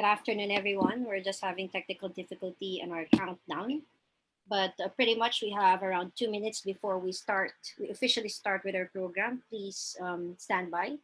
Good afternoon, everyone. We're just having technical difficulty on our countdown, but pretty much we have around 2 minutes before we start. We officially start with our program. Please stand by.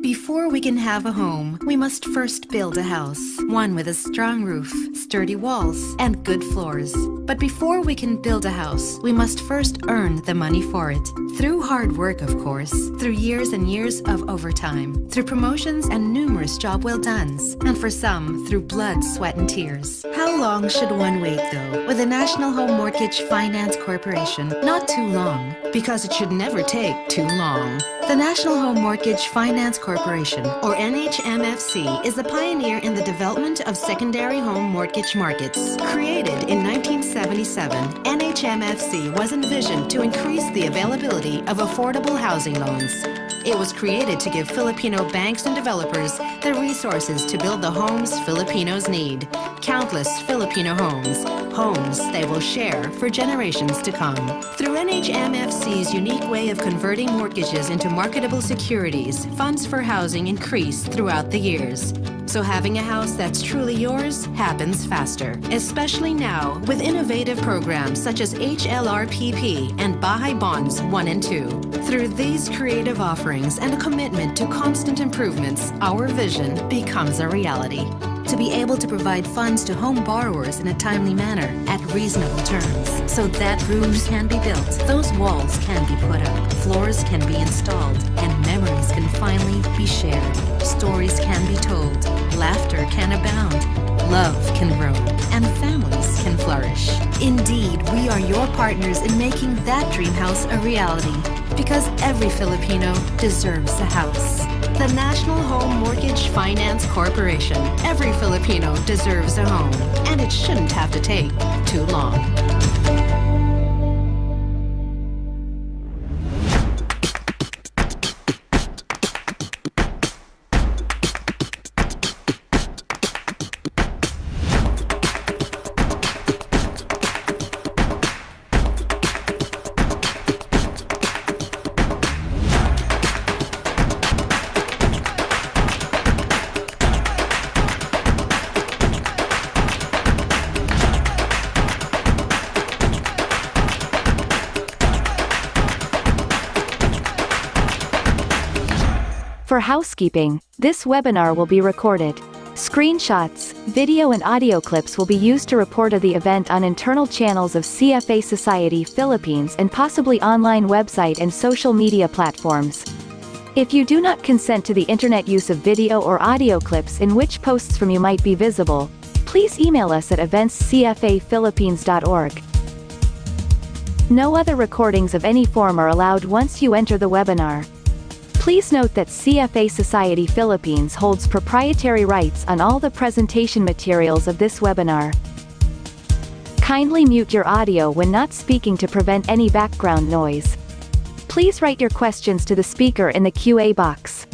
Before we can have a home, we must first build a house. One with a strong roof, sturdy walls, and good floors. But before we can build a house, we must first earn the money for it. Through hard work, of course. Through years and years of overtime. Through promotions and numerous job well-dones. And for some, through blood, sweat, and tears. How long should one wait, though? With the National Home Mortgage Finance Corporation, not too long. Because it should never take too long. The National Home Mortgage Finance Corporation, or NHMFC, is the pioneer in the development of secondary home mortgage markets. Created in 1977, NHMFC was envisioned to increase the availability of affordable housing loans. It was created to give Filipino banks and developers the resources to build the homes Filipinos need. Countless Filipino homes. Homes they will share for generations to come. Through NHMFC's unique way of converting mortgages into marketable securities, funds for housing increase throughout the years. So having a house that's truly yours happens faster, especially now with innovative programs such as HLRPP and Bahay Bonds 1 and 2. Through these creative offerings and a commitment to constant improvements, our vision becomes a reality. To be able to provide funds to home borrowers in a timely manner at reasonable terms, so that roofs can be built, those walls can be put up, floors can be installed, and memories can finally be shared. Stories can be told, laughter can abound, love can grow, and families can flourish. Indeed, we are your partners in making that dream house a reality, because every Filipino deserves a house. The National Home Mortgage Finance Corporation. Every Filipino deserves a home, and it shouldn't have to take too long. For housekeeping, this webinar will be recorded. Screenshots, video and audio clips will be used to report of the event on internal channels of CFA Society Philippines and possibly online website and social media platforms. If you do not consent to the internet use of video or audio clips in which posts from you might be visible, please email us at eventscfaphilippines.org. No other recordings of any form are allowed once you enter the webinar. Please note that CFA Society Philippines holds proprietary rights on all the presentation materials of this webinar. Kindly mute your audio when not speaking to prevent any background noise. Please write your questions to the speaker in the QA box.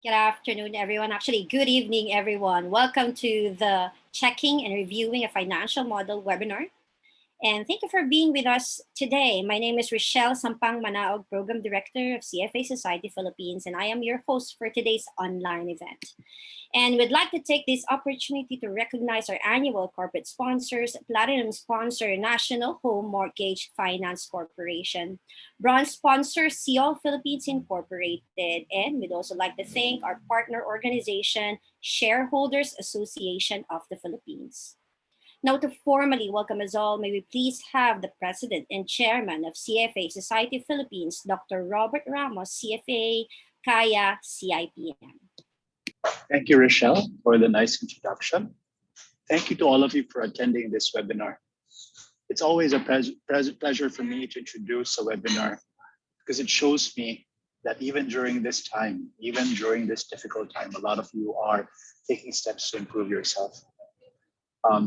Good afternoon, everyone. Actually, good evening, everyone. Welcome to the Checking and Reviewing a Financial Model webinar. And thank you for being with us today. My name is Rochelle Sampang Manaog, Program Director of CFA Society Philippines, and I am your host for today's online event. And we'd like to take this opportunity to recognize our annual corporate sponsors, Platinum sponsor, National Home Mortgage Finance Corporation, Bronze sponsor, Seoul Philippines Incorporated, and we'd also like to thank our partner organization, Shareholders Association of the Philippines. Now, to formally welcome us all, may we please have the President and Chairman of CFA Society Philippines, Dr. Robert Ramos, CFA, Kaya, CIPM. Thank you, Rochelle, for the nice introduction. Thank you to all of you for attending this webinar. It's always a pleasure for me to introduce a webinar because it shows me that even during this time, even during this difficult time, a lot of you are taking steps to improve yourself.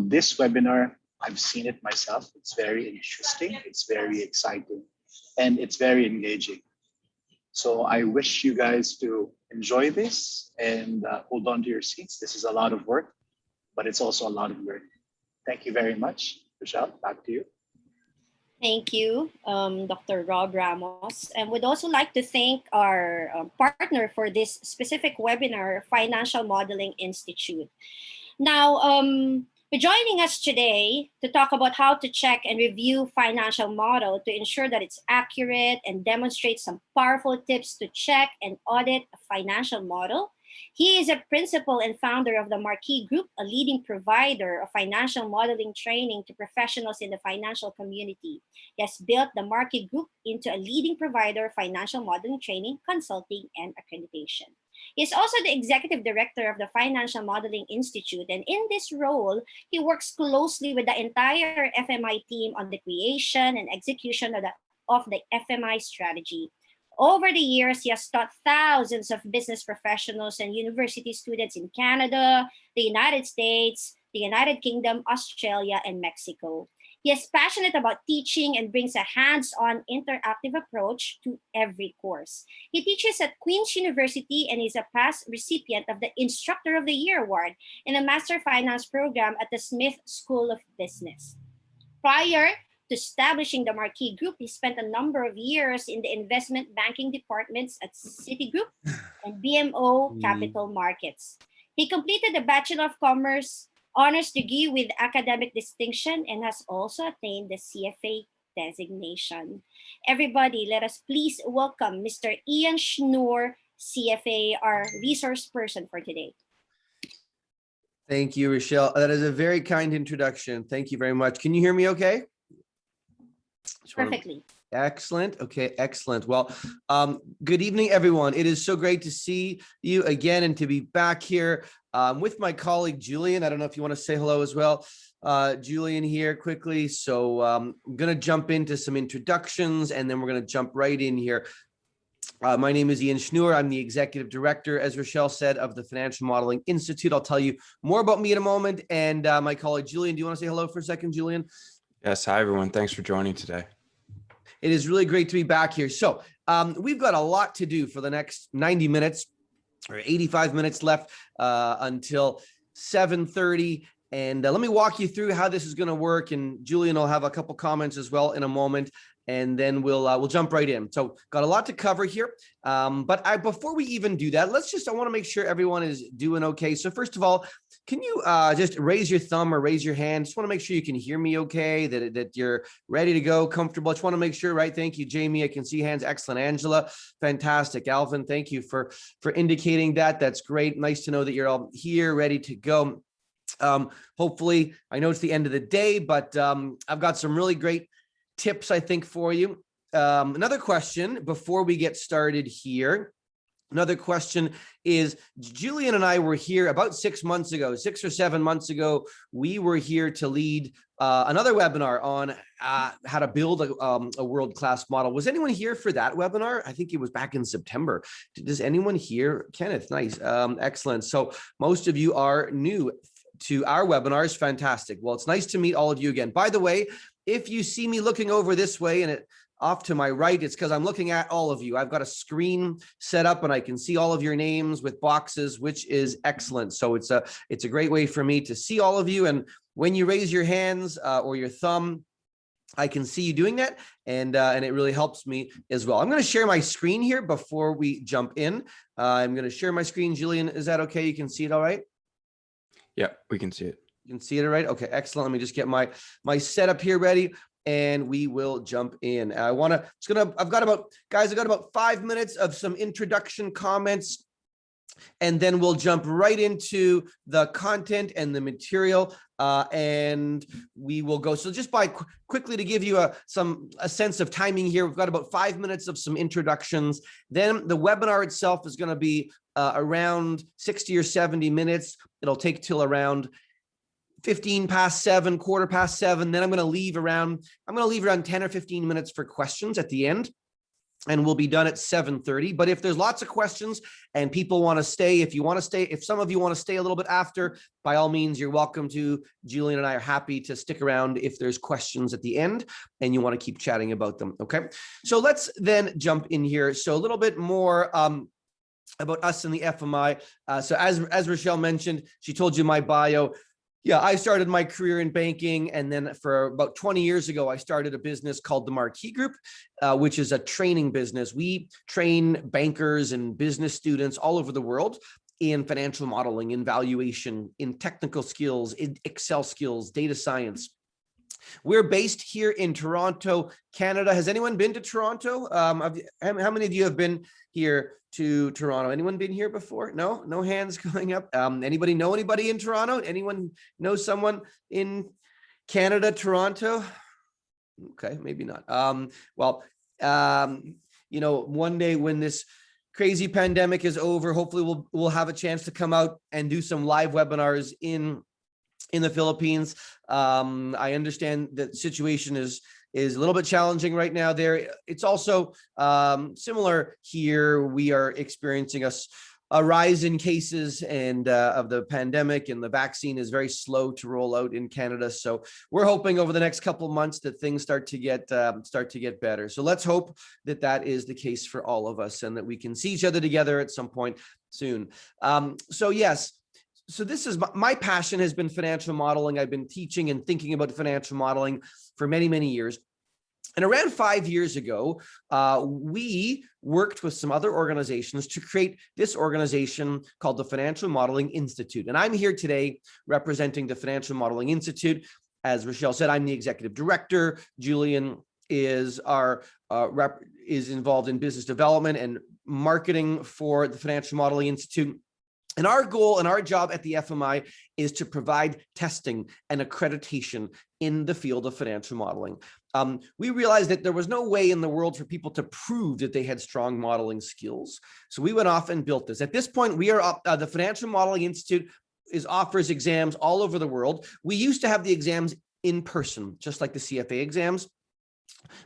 This webinar, I've seen it myself. It's very interesting, it's very exciting, and it's very engaging. So I wish you guys to enjoy this and hold on to your seats. This is a lot of work, but it's also a lot of learning. Thank you very much. Rochelle, back to you. Thank you, Dr. Rob Ramos. And would also like to thank our partner for this specific webinar, Financial Modeling Institute. Now, joining us today to talk about how to check and review financial model to ensure that it's accurate and demonstrate some powerful tips to check and audit a financial model. He is a principal and founder of the Marquee Group, a leading provider of financial modeling training to professionals in the financial community. He has built the Marquee Group into a leading provider of financial modeling training, consulting, and accreditation. He is also the executive director of the Financial Modeling Institute, and in this role, he works closely with the entire FMI team on the creation and execution of the FMI strategy. Over the years, he has taught thousands of business professionals and university students in Canada, the United States, the United Kingdom, Australia, and Mexico. He is passionate about teaching and brings a hands-on interactive approach to every course. He teaches at Queen's University and is a past recipient of the Instructor of the Year Award in the Master Finance program at the Smith School of Business. Prior to establishing the Marquee Group, he spent a number of years in the investment banking departments at Citigroup and BMO Capital Markets. He completed the Bachelor of Commerce honors degree with academic distinction and has also attained the CFA designation. Everybody, let us please welcome Mr. Ian Schnoor, CFA, our resource person for today. Thank you, Rochelle. That is a very kind introduction. Thank you very much. Can you hear me okay? Perfectly. Excellent. Okay, excellent. Well, good evening, everyone. It is so great to see you again and to be back here with my colleague, Julian. I don't know if you want to say hello as well. Julian here quickly. So I'm going to jump into some introductions and then we're going to jump right in here. My name is Ian Schnoor. I'm the executive director, as Rochelle said, of the Financial Modeling Institute. I'll tell you more about me in a moment. And my colleague, Julian, do you want to say hello for a second, Julian? Yes. Hi, everyone. Thanks for joining today. It is really great to be back here. So we've got a lot to do for the next 90 minutes or 85 minutes left until 7:30. And let me walk you through how this is going to work. And Julian will have a couple comments as well in a moment. And then we'll jump right in. So got a lot to cover here. But before we even do that, I want to make sure everyone is doing okay. So first of all, can you just raise your thumb or raise your hand? Just want to make sure you can hear me okay, that you're ready to go, comfortable. Just want to make sure, right? Thank you, Jamie. I can see hands. Excellent. Angela, fantastic. Alvin, thank you for indicating that. That's great. Nice to know that you're all here, ready to go. Hopefully, I know it's the end of the day, but I've got some really great tips, I think, for you. Another question before we get started here. Another question is, Julian and I were here about 6 or 7 months ago. We were here to lead another webinar on how to build a world-class model. Was anyone here for that webinar? I think it was back in September. Does anyone here? Kenneth, nice. Excellent. So most of you are new to our webinars. Fantastic. Well, it's nice to meet all of you again. By the way, if you see me looking over this way and off to my right, it's because I'm looking at all of you. I've got a screen set up and I can see all of your names with boxes, which is excellent. So it's a great way for me to see all of you. And when you raise your hands or your thumb, I can see you doing that. And it really helps me as well. I'm going to share my screen here before we jump in. I'm going to share my screen. Julian, is that okay? You can see it all right? Yeah, we can see it. You can see it all right? Okay, excellent. Let me just get my setup here ready and we will jump in. I've got about 5 minutes of some introduction comments and then we'll jump right into the content and the material and we will go. So just quickly to give you a sense of timing here, we've got about 5 minutes of some introductions. Then the webinar itself is going to be around 60 or 70 minutes. It'll take till around 15 past 7, quarter past 7. Then I'm going to leave around 10 or 15 minutes for questions at the end. And we'll be done at 7:30. But if there's lots of questions and people want to stay, if some of you want to stay a little bit after, by all means, you're welcome to. Julian and I are happy to stick around if there's questions at the end and you want to keep chatting about them. Okay. So let's then jump in here. So a little bit more about us in the FMI. So as Rochelle mentioned, she told you my bio. Yeah, I started my career in banking, and then for about 20 years ago, I started a business called the Marquee Group, which is a training business. We train bankers and business students all over the world in financial modeling, in valuation, in technical skills, in Excel skills, data science. We're based here in Toronto, Canada. Has anyone been to Toronto? How many of you have been here to Toronto? Anyone been here before? No hands going up. Anybody know anybody in Toronto? Anyone know someone in Canada, Toronto? Okay, maybe not. One day when this crazy pandemic is over, hopefully we'll have a chance to come out and do some live webinars in the Philippines. I understand that the situation is a little bit challenging right now there. It's also similar here. We are experiencing a rise in cases and of the pandemic, and the vaccine is very slow to roll out in Canada. So we're hoping over the next couple of months that things start to get better. So let's hope that is the case for all of us and that we can see each other together at some point soon. So this is my passion has been financial modeling. I've been teaching and thinking about financial modeling for many, many years. And around 5 years ago, we worked with some other organizations to create this organization called the Financial Modeling Institute. And I'm here today representing the Financial Modeling Institute. As Rochelle said, I'm the executive director. Julian is is involved in business development and marketing for the Financial Modeling Institute. And our goal and our job at the FMI is to provide testing and accreditation in the field of financial modeling. We realized that there was no way in the world for people to prove that they had strong modeling skills. So we went off and built this. At this point, we are up, the Financial Modeling Institute offers exams all over the world. We used to have the exams in person, just like the CFA exams.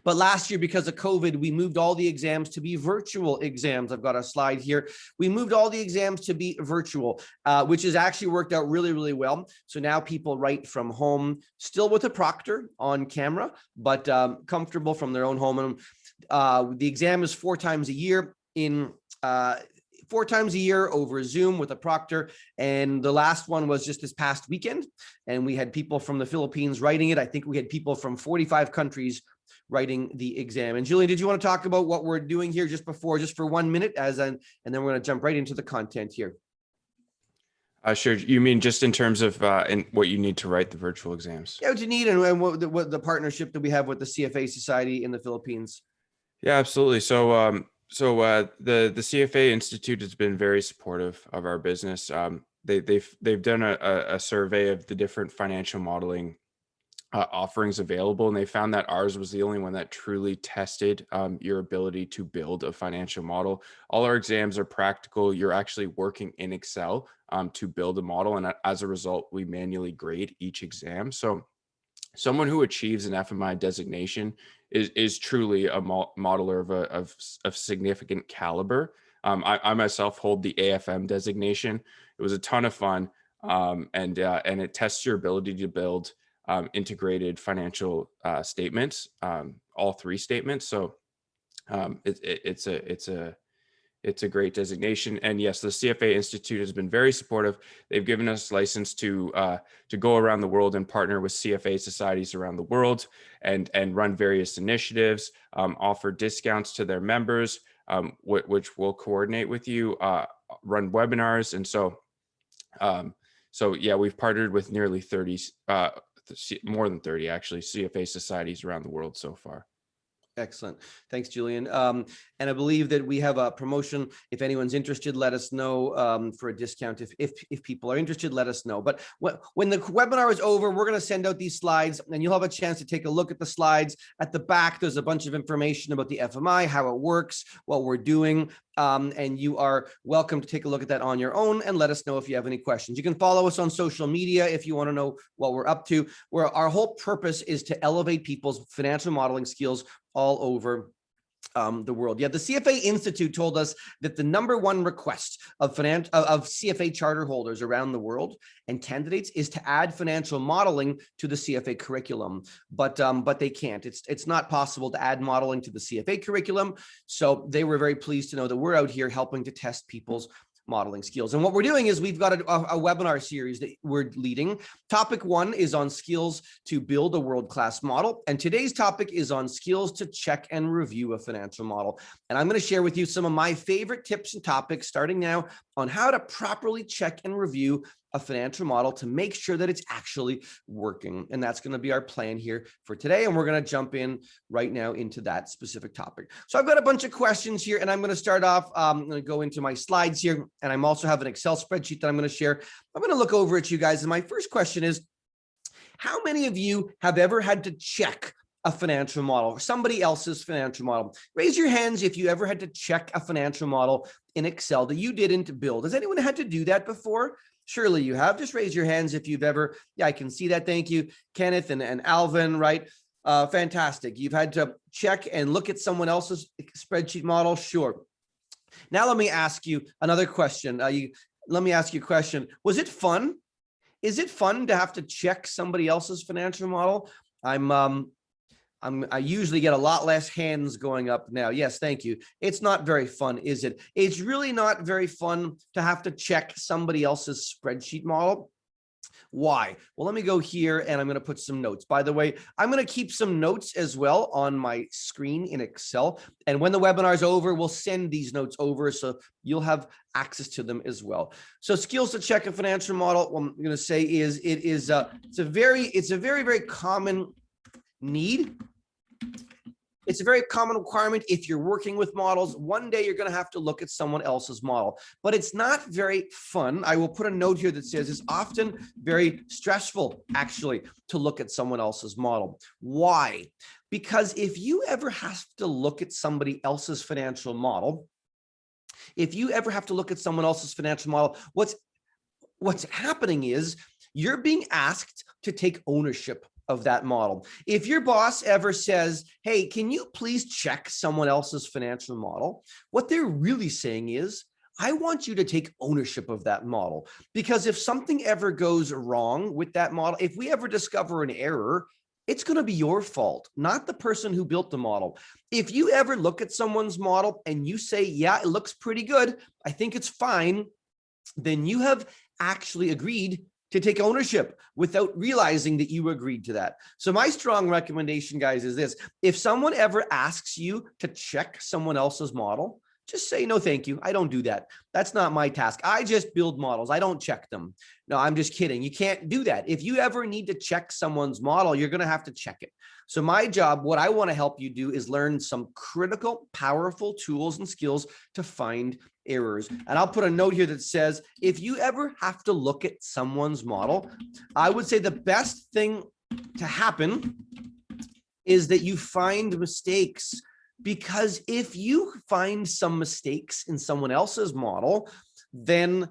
But last year, because of COVID, we moved all the exams to be virtual exams. I've got a slide here. We moved all the exams to be virtual, which has actually worked out really, really well. So now people write from home, still with a proctor on camera, but comfortable from their own home. And the exam is 4 times a year over Zoom with a proctor. And the last one was just this past weekend. And we had people from the Philippines writing it. I think we had people from 45 countries writing the exam. And Julian, did you want to talk about what we're doing here just for 1 minute and then we're going to jump right into the content here. Sure. You mean just in terms of in what you need to write the virtual exams? Yeah, what you need and what the partnership that we have with the CFA Society in the Philippines. Yeah, absolutely. So the CFA Institute has been very supportive of our business. They've done a survey of the different financial modeling offerings available, and they found that ours was the only one that truly tested your ability to build a financial model. All our exams are practical. You're actually working in Excel to build a model, and as a result, we manually grade each exam. So someone who achieves an FMI designation is truly a modeler of significant caliber. I myself hold the AFM designation. It was a ton of fun, and it tests your ability to build integrated financial statements, all 3 statements. So it's a great designation. And yes, the CFA Institute has been very supportive. They've given us license to go around the world and partner with CFA societies around the world and run various initiatives, offer discounts to their members, which we'll coordinate with you, run webinars. And so yeah, we've partnered with nearly 30, more than 30 actually, CFA societies around the world so far. Excellent. Thanks, Julian. And I believe that we have a promotion. If anyone's interested, let us know for a discount. If people are interested, let us know. But when the webinar is over, we're going to send out these slides and you'll have a chance to take a look at the slides. At the back, there's a bunch of information about the FMI, how it works, what we're doing. And you are welcome to take a look at that on your own and let us know if you have any questions. You can follow us on social media if you want to know what we're up to. Where our whole purpose is to elevate people's financial modeling skills all over the world. Yeah, the CFA Institute told us that the #1 request of CFA charter holders around the world and candidates is to add financial modeling to the CFA curriculum, but they can't. It's not possible to add modeling to the CFA curriculum. So they were very pleased to know that we're out here helping to test people's modeling skills. And what we're doing is we've got a webinar series that we're leading. Topic 1 is on skills to build a world-class model. And today's topic is on skills to check and review a financial model. And I'm going to share with you some of my favorite tips and topics starting now on how to properly check and review a financial model to make sure that it's actually working. And that's going to be our plan here for today. And we're going to jump in right now into that specific topic. So I've got a bunch of questions here and I'm going to start off. I'm going to go into my slides here. And I'm also have an Excel spreadsheet that I'm going to share. I'm going to look over at you guys. And my first question is, how many of you have ever had to check a financial model or somebody else's financial model? Raise your hands if you ever had to check a financial model in Excel that you didn't build. Has anyone had to do that before? Surely you have. Just raise your hands if you've ever. Yeah, I can see that. Thank you, Kenneth and Alvin, right? Fantastic. You've had to check and look at someone else's spreadsheet model. Sure. Now let me ask you another question. Let me ask you a question. Was it fun? Is it fun to have to check somebody else's financial model? I usually get a lot less hands going up now. Yes, thank you. It's not very fun, is it? It's really not very fun to have to check somebody else's spreadsheet model. Why? Well, let me go here and I'm going to put some notes. By the way, I'm going to keep some notes as well on my screen in Excel. And when the webinar is over, we'll send these notes over so you'll have access to them as well. So skills to check a financial model, what I'm going to say is it's a very, very common need. It's a very common requirement. If you're working with models, one day you're going to have to look at someone else's model, but it's not very fun. I will put a note here that says it's often very stressful actually to look at someone else's model. Why? Because if you ever have to look at somebody else's financial model, what's happening is you're being asked to take ownership of that model. If your boss ever says, hey, can you please check someone else's financial model? What they're really saying is, I want you to take ownership of that model. Because if something ever goes wrong with that model, if we ever discover an error, it's going to be your fault, not the person who built the model. If you ever look at someone's model and you say, yeah, it looks pretty good, I think it's fine, then you have actually agreed to take ownership without realizing that you agreed to that. So my strong recommendation, guys, is this. If someone ever asks you to check someone else's model, just say, no, thank you. I don't do that. That's not my task. I just build models. I don't check them. No, I'm just kidding. You can't do that. If you ever need to check someone's model, you're going to have to check it. So my job, what I want to help you do is learn some critical, powerful tools and skills to find errors. And I'll put a note here that says, if you ever have to look at someone's model, I would say the best thing to happen is that you find mistakes. Because if you find some mistakes in someone else's model, then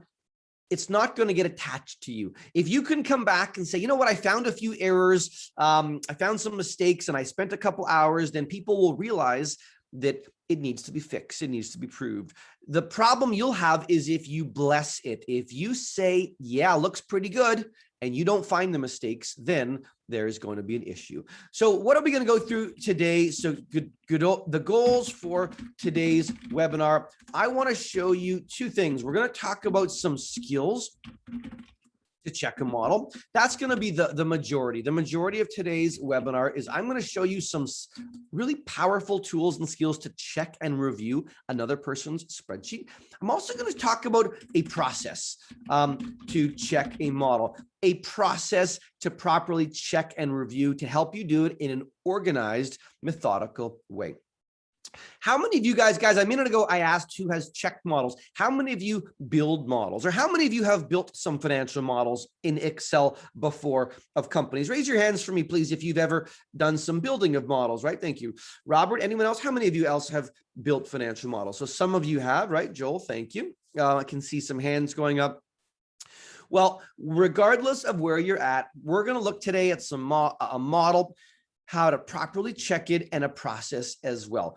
it's not going to get attached to you. If you can come back and say, you know what, I found a few errors, I found some mistakes and I spent a couple hours, then people will realize that it needs to be fixed. It needs to be proved. The problem you'll have is if you bless it. If you say, yeah, looks pretty good, and you don't find the mistakes, then there's going to be an issue. So what are we going to go through today? So the goals for today's webinar, I want to show you two things. We're going to talk about some skills to check a model. That's going to be the majority. The majority of today's webinar is I'm going to show you some really powerful tools and skills to check and review another person's spreadsheet. I'm also going to talk about a process to check a model, a process to properly check and review to help you do it in an organized, methodical way. How many of you guys, a minute ago, I asked who has checked models. How many of you build models, or how many of you have built some financial models in Excel before of companies? Raise your hands for me, please, if you've ever done some building of models, right? Thank you. Robert, anyone else? How many of you else have built financial models? So some of you have, right? Joel, thank you. I can see some hands going up. Well, regardless of where you're at, we're going to look today at a model, how to properly check it, and a process as well.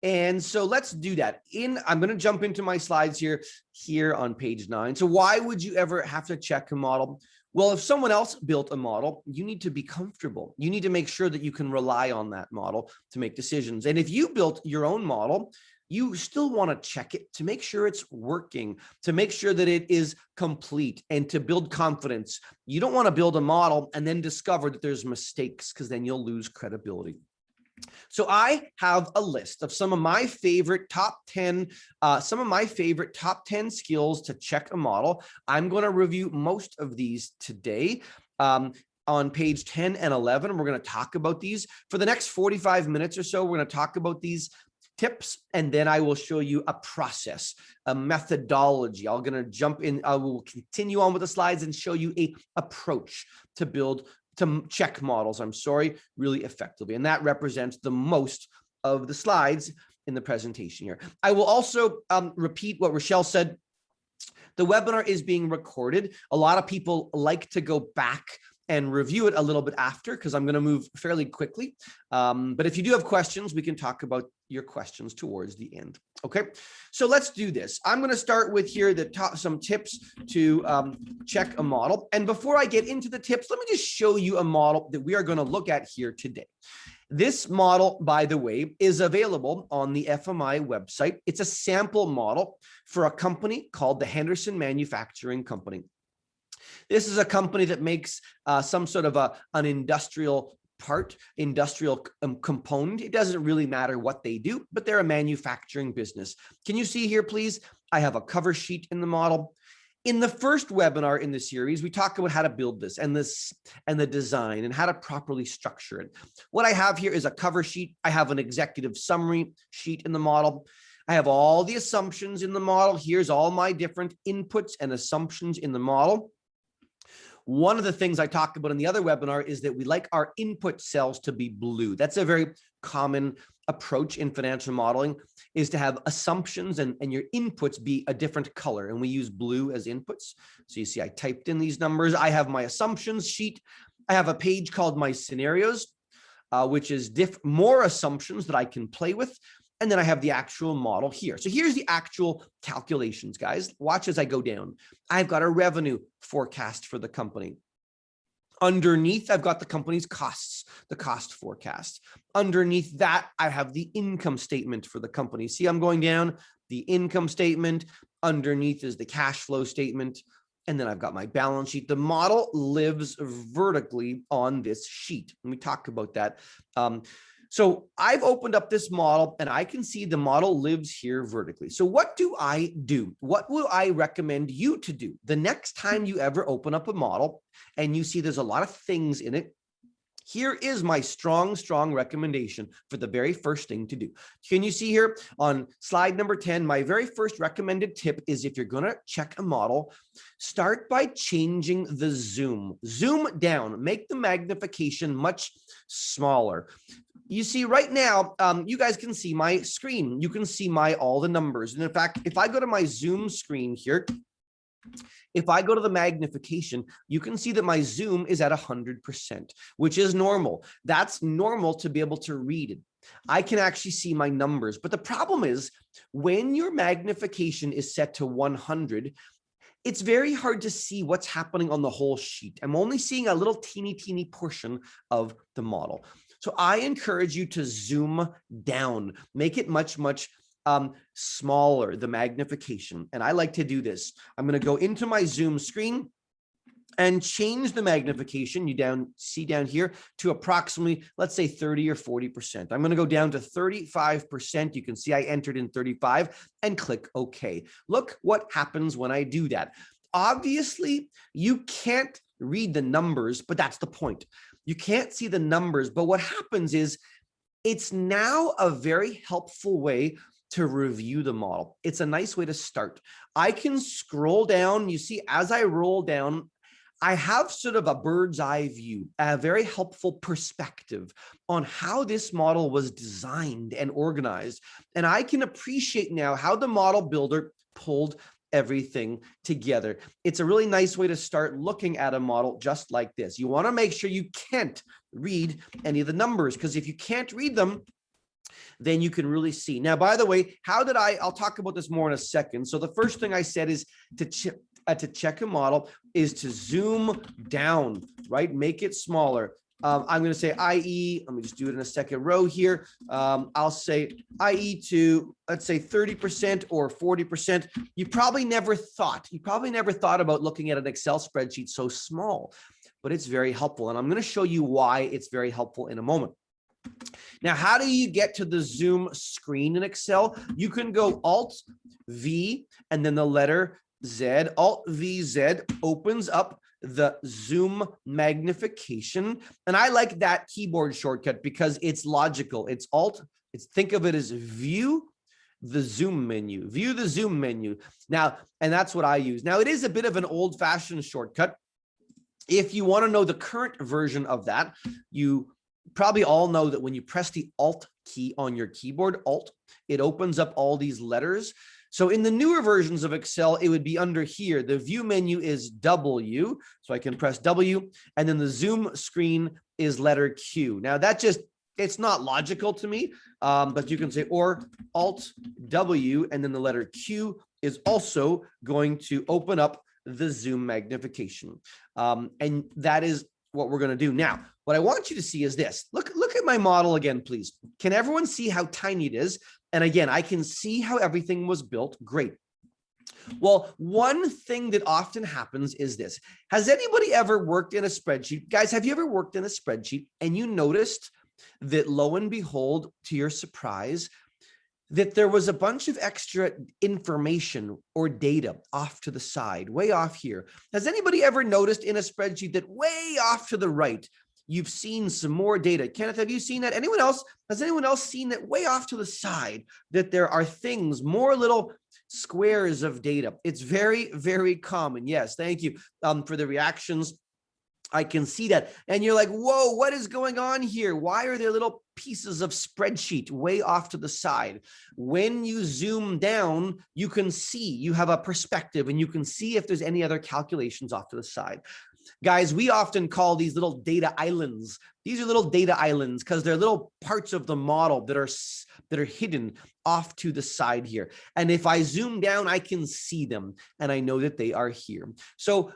And so let's do that. I'm going to jump into my slides here on page 9. So why would you ever have to check a model? Well, if someone else built a model, you need to be comfortable. You need to make sure that you can rely on that model to make decisions. And if you built your own model, you still want to check it to make sure it's working, to make sure that it is complete, and to build confidence. You don't want to build a model and then discover that there's mistakes, because then you'll lose credibility. So I have a list of some of my favorite top 10 skills to check a model. I'm going to review most of these today. On page 10 and 11, we're going to talk about these. For the next 45 minutes or so, we're going to talk about these tips, and then I will show you a process, a methodology. I'm going to jump in. I will continue on with the slides and show you a approach to check models, really effectively. And that represents the most of the slides in the presentation here. I will also repeat what Rochelle said. The webinar is being recorded. A lot of people like to go back and review it a little bit after, because I'm going to move fairly quickly. But if you do have questions, we can talk about your questions towards the end. Okay, so let's do this. I'm going to start with here some tips to check a model. And before I get into the tips, let me just show you a model that we are going to look at here today. This model, by the way, is available on the FMI website. It's a sample model for a company called the Henderson Manufacturing Company. This is a company that makes some sort of an industrial component. It doesn't really matter what they do, but they're a manufacturing business. Can you see here, please? I have a cover sheet in the model. In the first webinar in the series, we talked about how to build this and the design and how to properly structure it. What I have here is a cover sheet. I have an executive summary sheet in the model. I have all the assumptions in the model. Here's all my different inputs and assumptions in the model. One of the things I talked about in the other webinar is that we like our input cells to be blue. That's a very common approach in financial modeling, is to have assumptions and your inputs be a different color. And we use blue as inputs. So you see, I typed in these numbers. I have my assumptions sheet. I have a page called my scenarios, which is more assumptions that I can play with. And then I have the actual model here. So here's the actual calculations, guys. Watch as I go down. I've got a revenue forecast for the company. Underneath, I've got the company's costs, the cost forecast. Underneath that, I have the income statement for the company. See, I'm going down the income statement. Underneath is the cash flow statement. And then I've got my balance sheet. The model lives vertically on this sheet. And we talk about that. So I've opened up this model and I can see the model lives here vertically. So what do I do? What will I recommend you to do the next time you ever open up a model and you see there's a lot of things in it? Here is my strong recommendation for the very first thing to do. Can you see here on slide number 10, my very first recommended tip is, if you're going to check a model, start by changing the zoom. Zoom down, make the magnification much smaller. You see right now, you guys can see my screen. You can see all the numbers. And in fact, if I go to my Zoom screen here, if I go to the magnification, you can see that my zoom is at 100%, which is normal. That's normal to be able to read it. I can actually see my numbers. But the problem is, when your magnification is set to 100, it's very hard to see what's happening on the whole sheet. I'm only seeing a little teeny portion of the model. So I encourage you to zoom down, make it much smaller, the magnification. And I like to do this. I'm going to go into my Zoom screen. and change the magnification, you see down here, to approximately, let's say 30 or 40%. I'm going to go down to 35%. You can see I entered in 35 and click OK. Look what happens when I do that. Obviously, you can't read the numbers, but that's the point. You can't see the numbers, but what happens is it's now a very helpful way to review the model. It's a nice way to start. I can scroll down. You see, as I roll down, I have sort of a bird's eye view, a very helpful perspective on how this model was designed and organized. And I can appreciate now how the model builder pulled everything together. It's a really nice way to start looking at a model just like this. You want to make sure you can't read any of the numbers, because if you can't read them, then you can really see. Now, by the way, I'll talk about this more in a second. So the first thing I said is to check a model is to zoom down, right? Make it smaller. I'm going to say IE, let me just do it in a second row here. I'll say IE to, let's say 30% or 40%. You probably never thought about looking at an Excel spreadsheet so small, but it's very helpful. And I'm going to show you why it's very helpful in a moment. Now, how do you get to the zoom screen in Excel? You can go Alt V and then the letter Z. Alt V Z opens up the zoom magnification. And I like that keyboard shortcut because it's logical. It's Alt, think of it as view the zoom menu, view the zoom menu. Now, and that's what I use. Now, it is a bit of an old-fashioned shortcut. If you want to know the current version of that, you probably all know that when you press the Alt key on your keyboard, Alt, it opens up all these letters. So in the newer versions of Excel, it would be under here. The view menu is W, so I can press W, and then the zoom screen is letter Q. Now it's not logical to me, but you can say or Alt W, and then the letter Q is also going to open up the zoom magnification. And that is what we're going to do. Now, what I want you to see is this. Look at my model again, please. Can everyone see how tiny it is? And again, I can see how everything was built. Great. Well, one thing that often happens is this. Has anybody ever worked in a spreadsheet? Guys, have you ever worked in a spreadsheet and you noticed that, lo and behold, to your surprise, that there was a bunch of extra information or data off to the side, way off here? Has anybody ever noticed in a spreadsheet that way off to the right, you've seen some more data? Kenneth, have you seen that? Anyone else? Has anyone else seen that way off to the side, that there are things, more little squares of data? It's very, very common. Yes, thank you for the reactions. I can see that. And you're like, whoa, what is going on here? Why are there little pieces of spreadsheet way off to the side? When you zoom down, you can see, you have a perspective and you can see if there's any other calculations off to the side. Guys, we often call these little data islands. These are little data islands because they're little parts of the model that are hidden off to the side here. And if I zoom down, I can see them and I know that they are here. So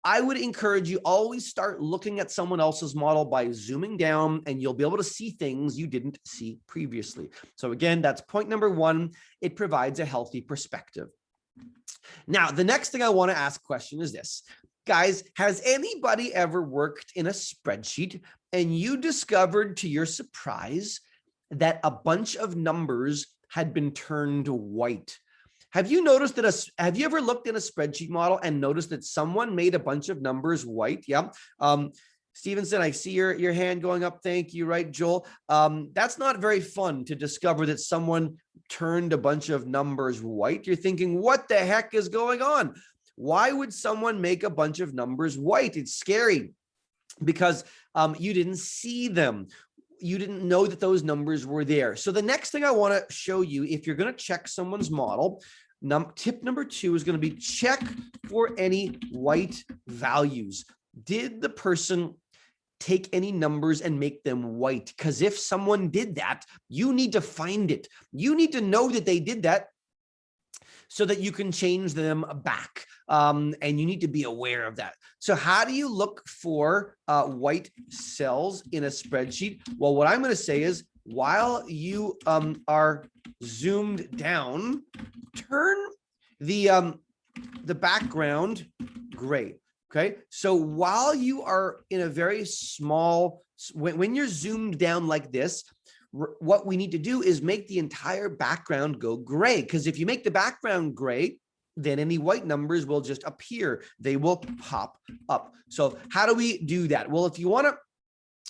I would encourage you always start looking at someone else's model by zooming down, and you'll be able to see things you didn't see previously. So again, that's point number one. It provides a healthy perspective. Now, the next thing I want to ask question is this. Guys, has anybody ever worked in a spreadsheet and you discovered to your surprise that a bunch of numbers had been turned white? Have you noticed that have you ever looked in a spreadsheet model and noticed that someone made a bunch of numbers white? Yeah. Stevenson, I see your hand going up. Thank you. Right, Joel? That's not very fun to discover that someone turned a bunch of numbers white. You're thinking, what the heck is going on? Why would someone make a bunch of numbers white? It's scary because you didn't see them. You didn't know that those numbers were there. So the next thing I want to show you, if you're going to check someone's model, tip number 2 is going to be check for any white values. Did the person take any numbers and make them white? Because if someone did that, you need to find it. You need to know that they did that so that you can change them back. And you need to be aware of that. So how do you look for white cells in a spreadsheet? Well, what I'm going to say is, while you are zoomed down, turn the background gray. Okay, so while you are in a very small, when you're zoomed down like this, what we need to do is make the entire background go gray, because if you make the background gray, then any white numbers will just appear. They will pop up. So how do we do that? Well, if you want to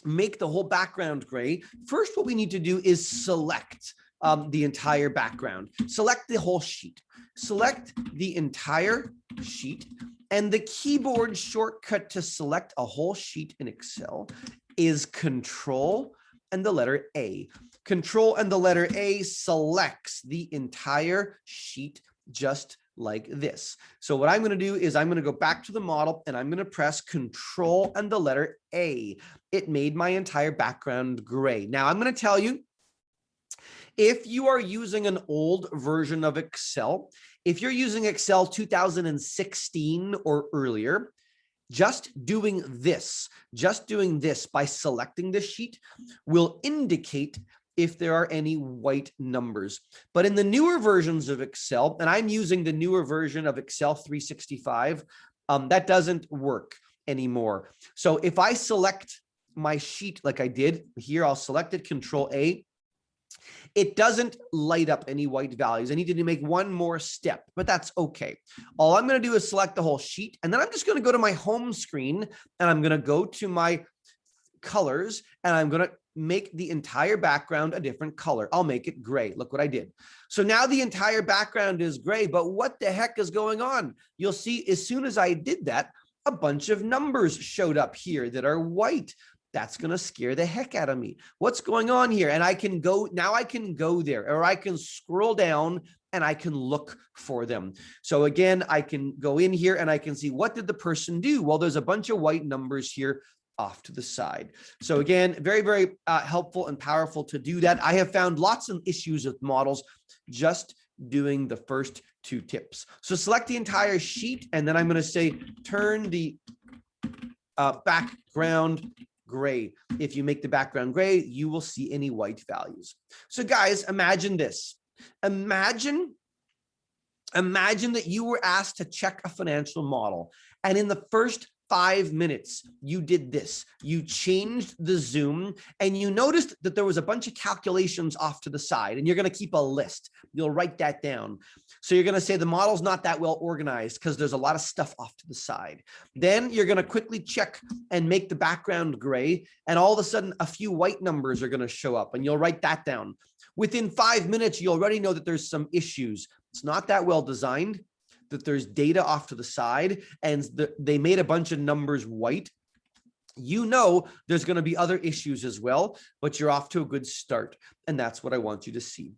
make the whole background gray, first what we need to do is select the entire background. Select the whole sheet. Select the entire sheet. And the keyboard shortcut to select a whole sheet in Excel is Control and the letter A. Control and the letter A selects the entire sheet just like this. So what I'm going to do is I'm going to go back to the model and I'm going to press Control and the letter A. It made my entire background gray. Now I'm going to tell you, if you are using an old version of Excel, if you're using Excel 2016 or earlier, just doing this by selecting the sheet will indicate if there are any white numbers. But in the newer versions of Excel, and I'm using the newer version of Excel 365, that doesn't work anymore. So if I select my sheet like I did here, I'll select it, Control A. It doesn't light up any white values. I needed to make one more step, but that's okay. All I'm going to do is select the whole sheet, and then I'm just going to go to my home screen, and I'm going to go to my colors, and I'm going to make the entire background a different color. I'll make it gray. Look what I did. So now the entire background is gray, but what the heck is going on? You'll see as soon as I did that, a bunch of numbers showed up here that are white. That's going to scare the heck out of me. What's going on here? And I can go, now I can go there, or I can scroll down and I can look for them. So again, I can go in here and I can see, what did the person do? Well, there's a bunch of white numbers here off to the side. So again, very, very helpful and powerful to do that. I have found lots of issues with models just doing the first two tips. So select the entire sheet, and then I'm going to say, turn the background gray. If you make the background gray, you will see any white values. So guys, imagine this. Imagine that you were asked to check a financial model, and in the first 5 minutes, you did this. You changed the zoom, and you noticed that there was a bunch of calculations off to the side, and you're going to keep a list. You'll write that down. So you're going to say the model's not that well organized because there's a lot of stuff off to the side. Then you're going to quickly check and make the background gray, and all of a sudden a few white numbers are going to show up, and you'll write that down. Within 5 minutes, you already know that there's some issues. It's not that well designed, that there's data off to the side, and they made a bunch of numbers white. You know there's going to be other issues as well, but you're off to a good start, and that's what I want you to see.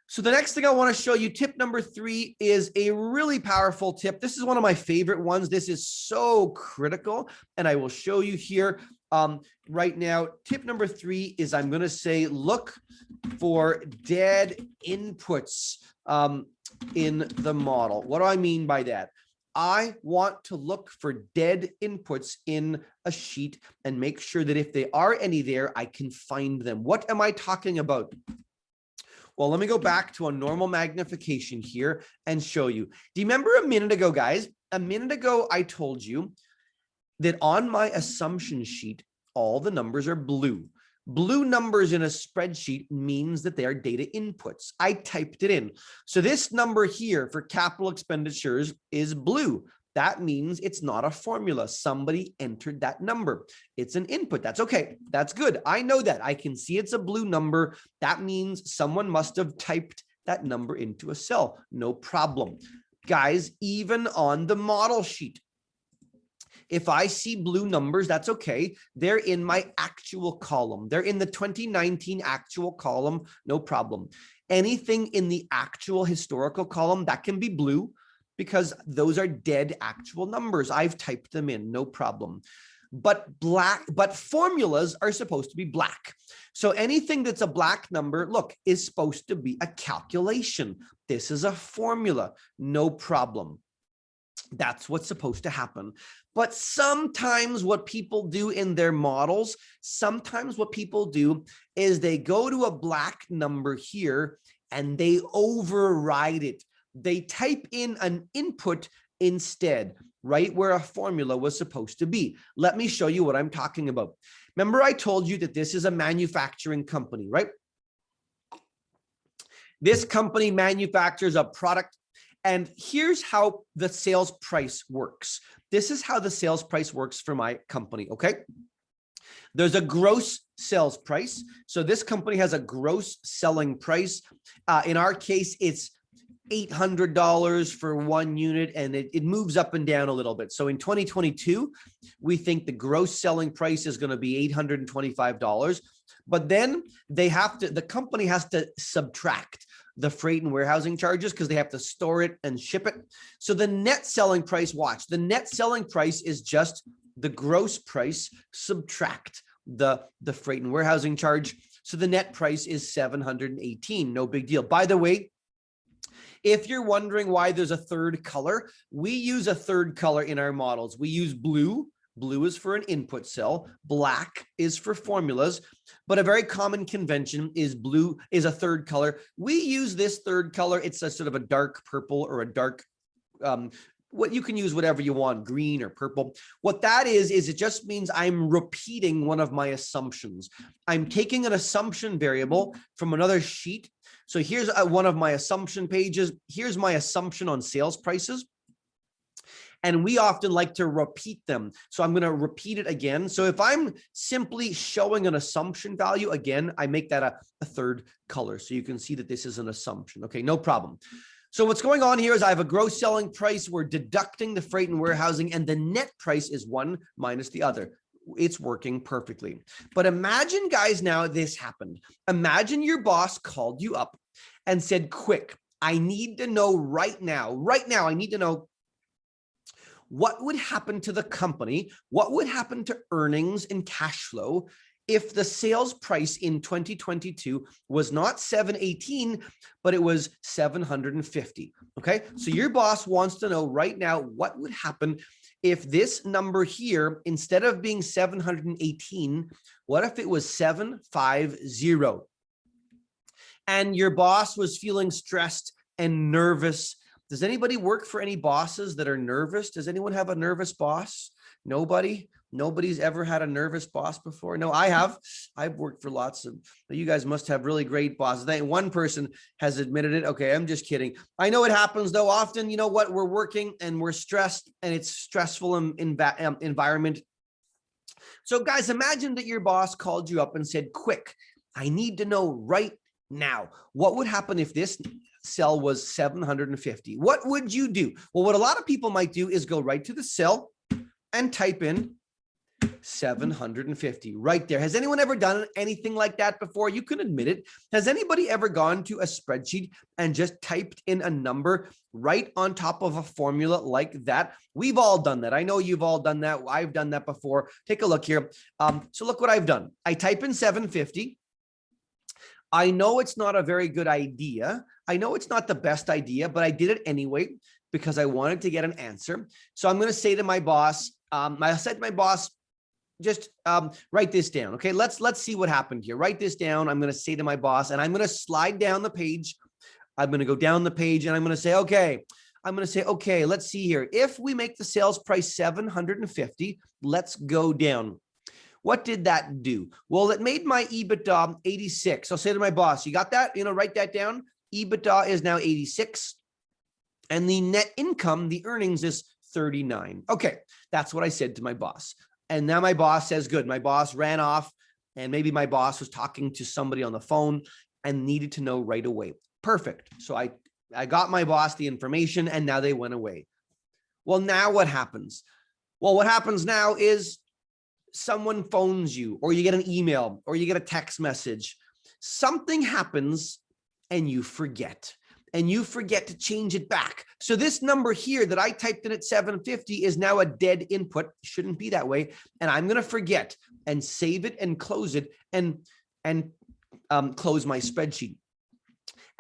So the next thing I want to show you, tip number 3, is a really powerful tip. This is one of my favorite ones. This is so critical, and I will show you here right now. Tip number 3 is, I'm going to say, look for dead inputs in the model. What do I mean by that? I want to look for dead inputs in a sheet and make sure that if there are any there, I can find them. What am I talking about? Well, let me go back to a normal magnification here and show you. Do you remember a minute ago, guys? A minute ago, I told you that on my assumption sheet, all the numbers are blue. Blue numbers in a spreadsheet means that they are data inputs. I typed it in. So this number here for capital expenditures is blue. That means it's not a formula. Somebody entered that number. It's an input. That's okay. That's good. I know that. I can see it's a blue number. That means someone must have typed that number into a cell. No problem. Guys, even on the model sheet, if I see blue numbers, that's okay. They're in my actual column. They're in the 2019 actual column, no problem. Anything in the actual historical column, that can be blue because those are dead actual numbers. I've typed them in, no problem. But formulas are supposed to be black. So anything that's a black number, look, is supposed to be a calculation. This is a formula, no problem. That's what's supposed to happen. But sometimes what people do in their models, sometimes what people do is they go to a black number here and they override it. They type in an input instead. right where a formula was supposed to be. Let me show you what I'm talking about. Remember, I told you that this is a manufacturing company, right? This company manufactures a product, and here's how the sales price works. This is how the sales price works for my company, okay? There's a gross sales price. So this company has a gross selling price. In our case, it's $800 for one unit, and it moves up and down a little bit. So in 2022, we think the gross selling price is going to be $825. But then the company has to subtract the freight and warehousing charges because they have to store it and ship it. So the net selling price, watch, the net selling price is just the gross price subtract the freight and warehousing charge. So the net price is $718. No big deal. By the way, if you're wondering why there's a third color, we use a third color in our models. We use blue. Blue is for an input cell. Black is for formulas, but a very common convention is blue is a third color. We use this third color. It's a sort of a dark purple or a dark, what you can use whatever you want, green or purple. What that is it just means I'm repeating one of my assumptions. I'm taking an assumption variable from another sheet. So here's one of my assumption pages. Here's my assumption on sales prices. And we often like to repeat them. So I'm going to repeat it again. So if I'm simply showing an assumption value, again, I make that a third color. So you can see that this is an assumption. Okay, no problem. So what's going on here is I have a gross selling price. We're deducting the freight and warehousing, and the net price is one minus the other. It's working perfectly. But imagine, guys, now this happened. Imagine your boss called you up and said, quick, I need to know right now, I need to know what would happen to the company, what would happen to earnings and cash flow if the sales price in 2022 was not 718, but it was 750. Okay, so your boss wants to know right now what would happen if this number here, instead of being 718, what if it was 750? And your boss was feeling stressed and nervous. Does anybody work for any bosses that are nervous? Does anyone have a nervous boss? Nobody? Nobody's ever had a nervous boss before? No, I have. I've worked for lots of, you guys must have really great bosses. One person has admitted it. Okay, I'm just kidding. I know it happens though. Often, you know what, we're working and we're stressed and it's stressful environment. So guys, imagine that your boss called you up and said, quick, I need to know right now, what would happen if this cell was 750? What would you do? Well, what a lot of people might do is go right to the cell and type in 750 right there. Has anyone ever done anything like that before? You can admit it. Has anybody ever gone to a spreadsheet and just typed in a number right on top of a formula like that? We've all done that. I know you've all done that. I've done that before. Take a look here. So look what I've done. I type in 750. I know it's not a very good idea. I know it's not the best idea, but I did it anyway because I wanted to get an answer. So I'm going to say to my boss, I said to my boss, just write this down. Okay, let's see what happened here. Write this down. I'm going to say to my boss, and I'm going to slide down the page. I'm going to go down the page, and I'm going to say, okay, let's see here. If we make the sales price 750, let's go down. What did that do? Well, it made my EBITDA 86. I'll say to my boss, you got that? Write that down. EBITDA is now 86. And the net income, the earnings is 39. Okay, that's what I said to my boss. And now my boss says, good. My boss ran off, and maybe my boss was talking to somebody on the phone and needed to know right away. Perfect. So I got my boss the information, and now they went away. Well, now what happens? Well, what happens now is someone phones you, or you get an email, or you get a text message. Something happens and you forget. And you forget to change it back. So this number here that I typed in at 750 is now a dead input. Shouldn't be that way. And I'm going to forget and save it and close it and close my spreadsheet.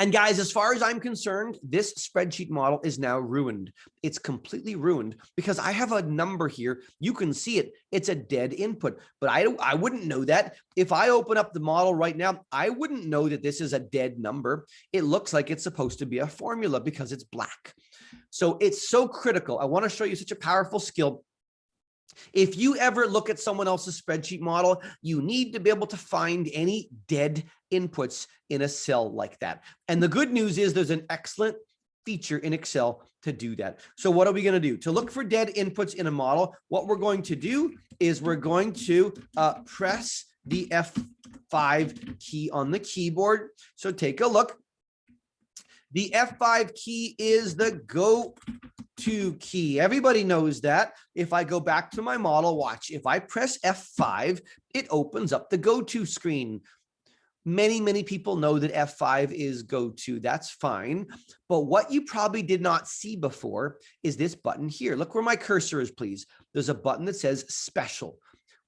And guys, as far as I'm concerned, this spreadsheet model is now ruined. It's completely ruined because I have a number here. You can see it. It's a dead input, but I wouldn't know that. If I open up the model right now, I wouldn't know that this is a dead number. It looks like it's supposed to be a formula because it's black. So it's so critical. I want to show you such a powerful skill. If you ever look at someone else's spreadsheet model, you need to be able to find any dead inputs in a cell like that. And the good news is there's an excellent feature in Excel to do that. So what are we going to do? To look for dead inputs in a model, what we're going to do is we're going to press the F5 key on the keyboard. So take a look. The F5 key is the go-to key. Everybody knows that. If I go back to my model, watch. If I press F5, it opens up the go-to screen. Many people know that F5 is go-to. That's fine. But what you probably did not see before is this button here. Look where my cursor is, please. There's a button that says special.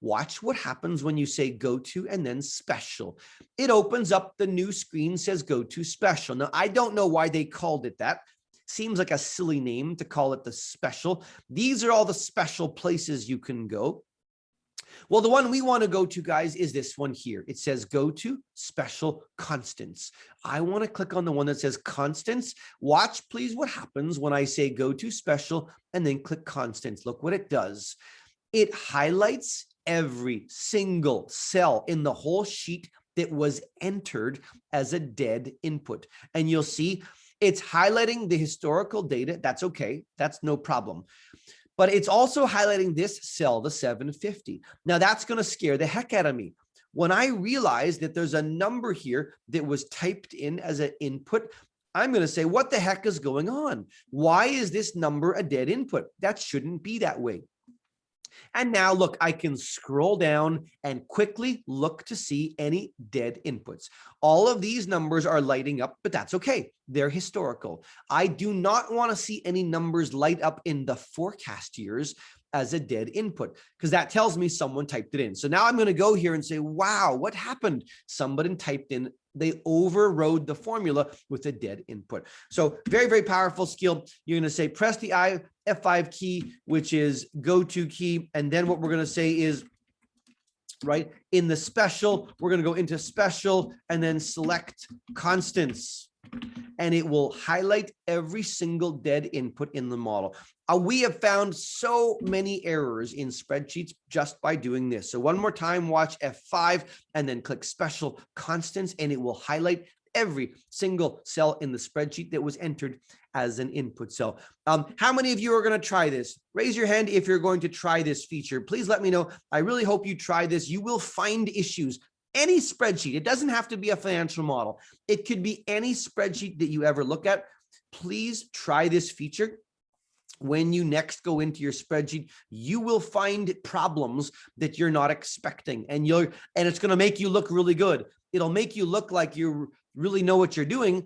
Watch what happens when you say go to and then special. It opens up the new screen, says go to special. Now, I don't know why they called it that. Seems like a silly name to call it the special. These are all the special places you can go. Well, the one we want to go to, guys, is this one here. It says go to special constants. I want to click on the one that says constants. Watch, please, what happens when I say go to special and then click constants. Look what it does. It highlights every single cell in the whole sheet that was entered as a dead input. And you'll see it's highlighting the historical data. That's okay. That's no problem. But it's also highlighting this cell, the 750. Now that's going to scare the heck out of me. When I realize that there's a number here that was typed in as an input, I'm going to say, what the heck is going on? Why is this number a dead input? That shouldn't be that way. And now look, I can scroll down and quickly look to see any dead inputs. All of these numbers are lighting up, but that's okay. They're historical. I do not want to see any numbers light up in the forecast years as a dead input, because that tells me someone typed it in. So now I'm going to go here and say, wow, what happened? Somebody typed in, they overrode the formula with a dead input. So very powerful skill. You're going to say, press the F5 key, which is go-to key. And then what we're going to say is, right, in the special, we're going to go into special and then select constants. And it will highlight every single dead input in the model. We have found so many errors in spreadsheets just by doing this. So one more time, watch F5 and then click special constants, and it will highlight every single cell in the spreadsheet that was entered as an input cell. How many of you are going to try this? Raise your hand if you're going to try this feature. Please let me know. I really hope you try this. You will find issues. Any spreadsheet, it doesn't have to be a financial model. It could be any spreadsheet that you ever look at. Please try this feature. When you next go into your spreadsheet, you will find problems that you're not expecting, and it's going to make you look really good. It'll make you look like you really know what you're doing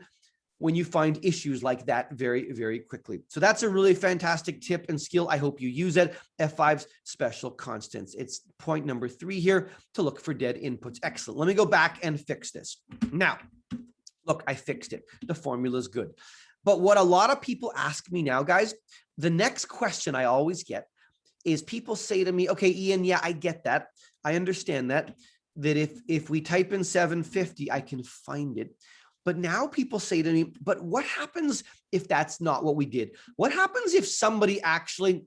when you find issues like that very quickly. So that's a really fantastic tip and skill. I hope you use it. F5's special constants. It's point number 3 here, to look for dead inputs. Excellent. Let me go back and fix this. Now, look, I fixed it. The formula is good. But what a lot of people ask me now, guys, the next question I always get is people say to me, okay, Ian, yeah, I get that. I understand that if we type in 750, I can find it. But now people say to me, but what happens if that's not what we did? What happens if somebody actually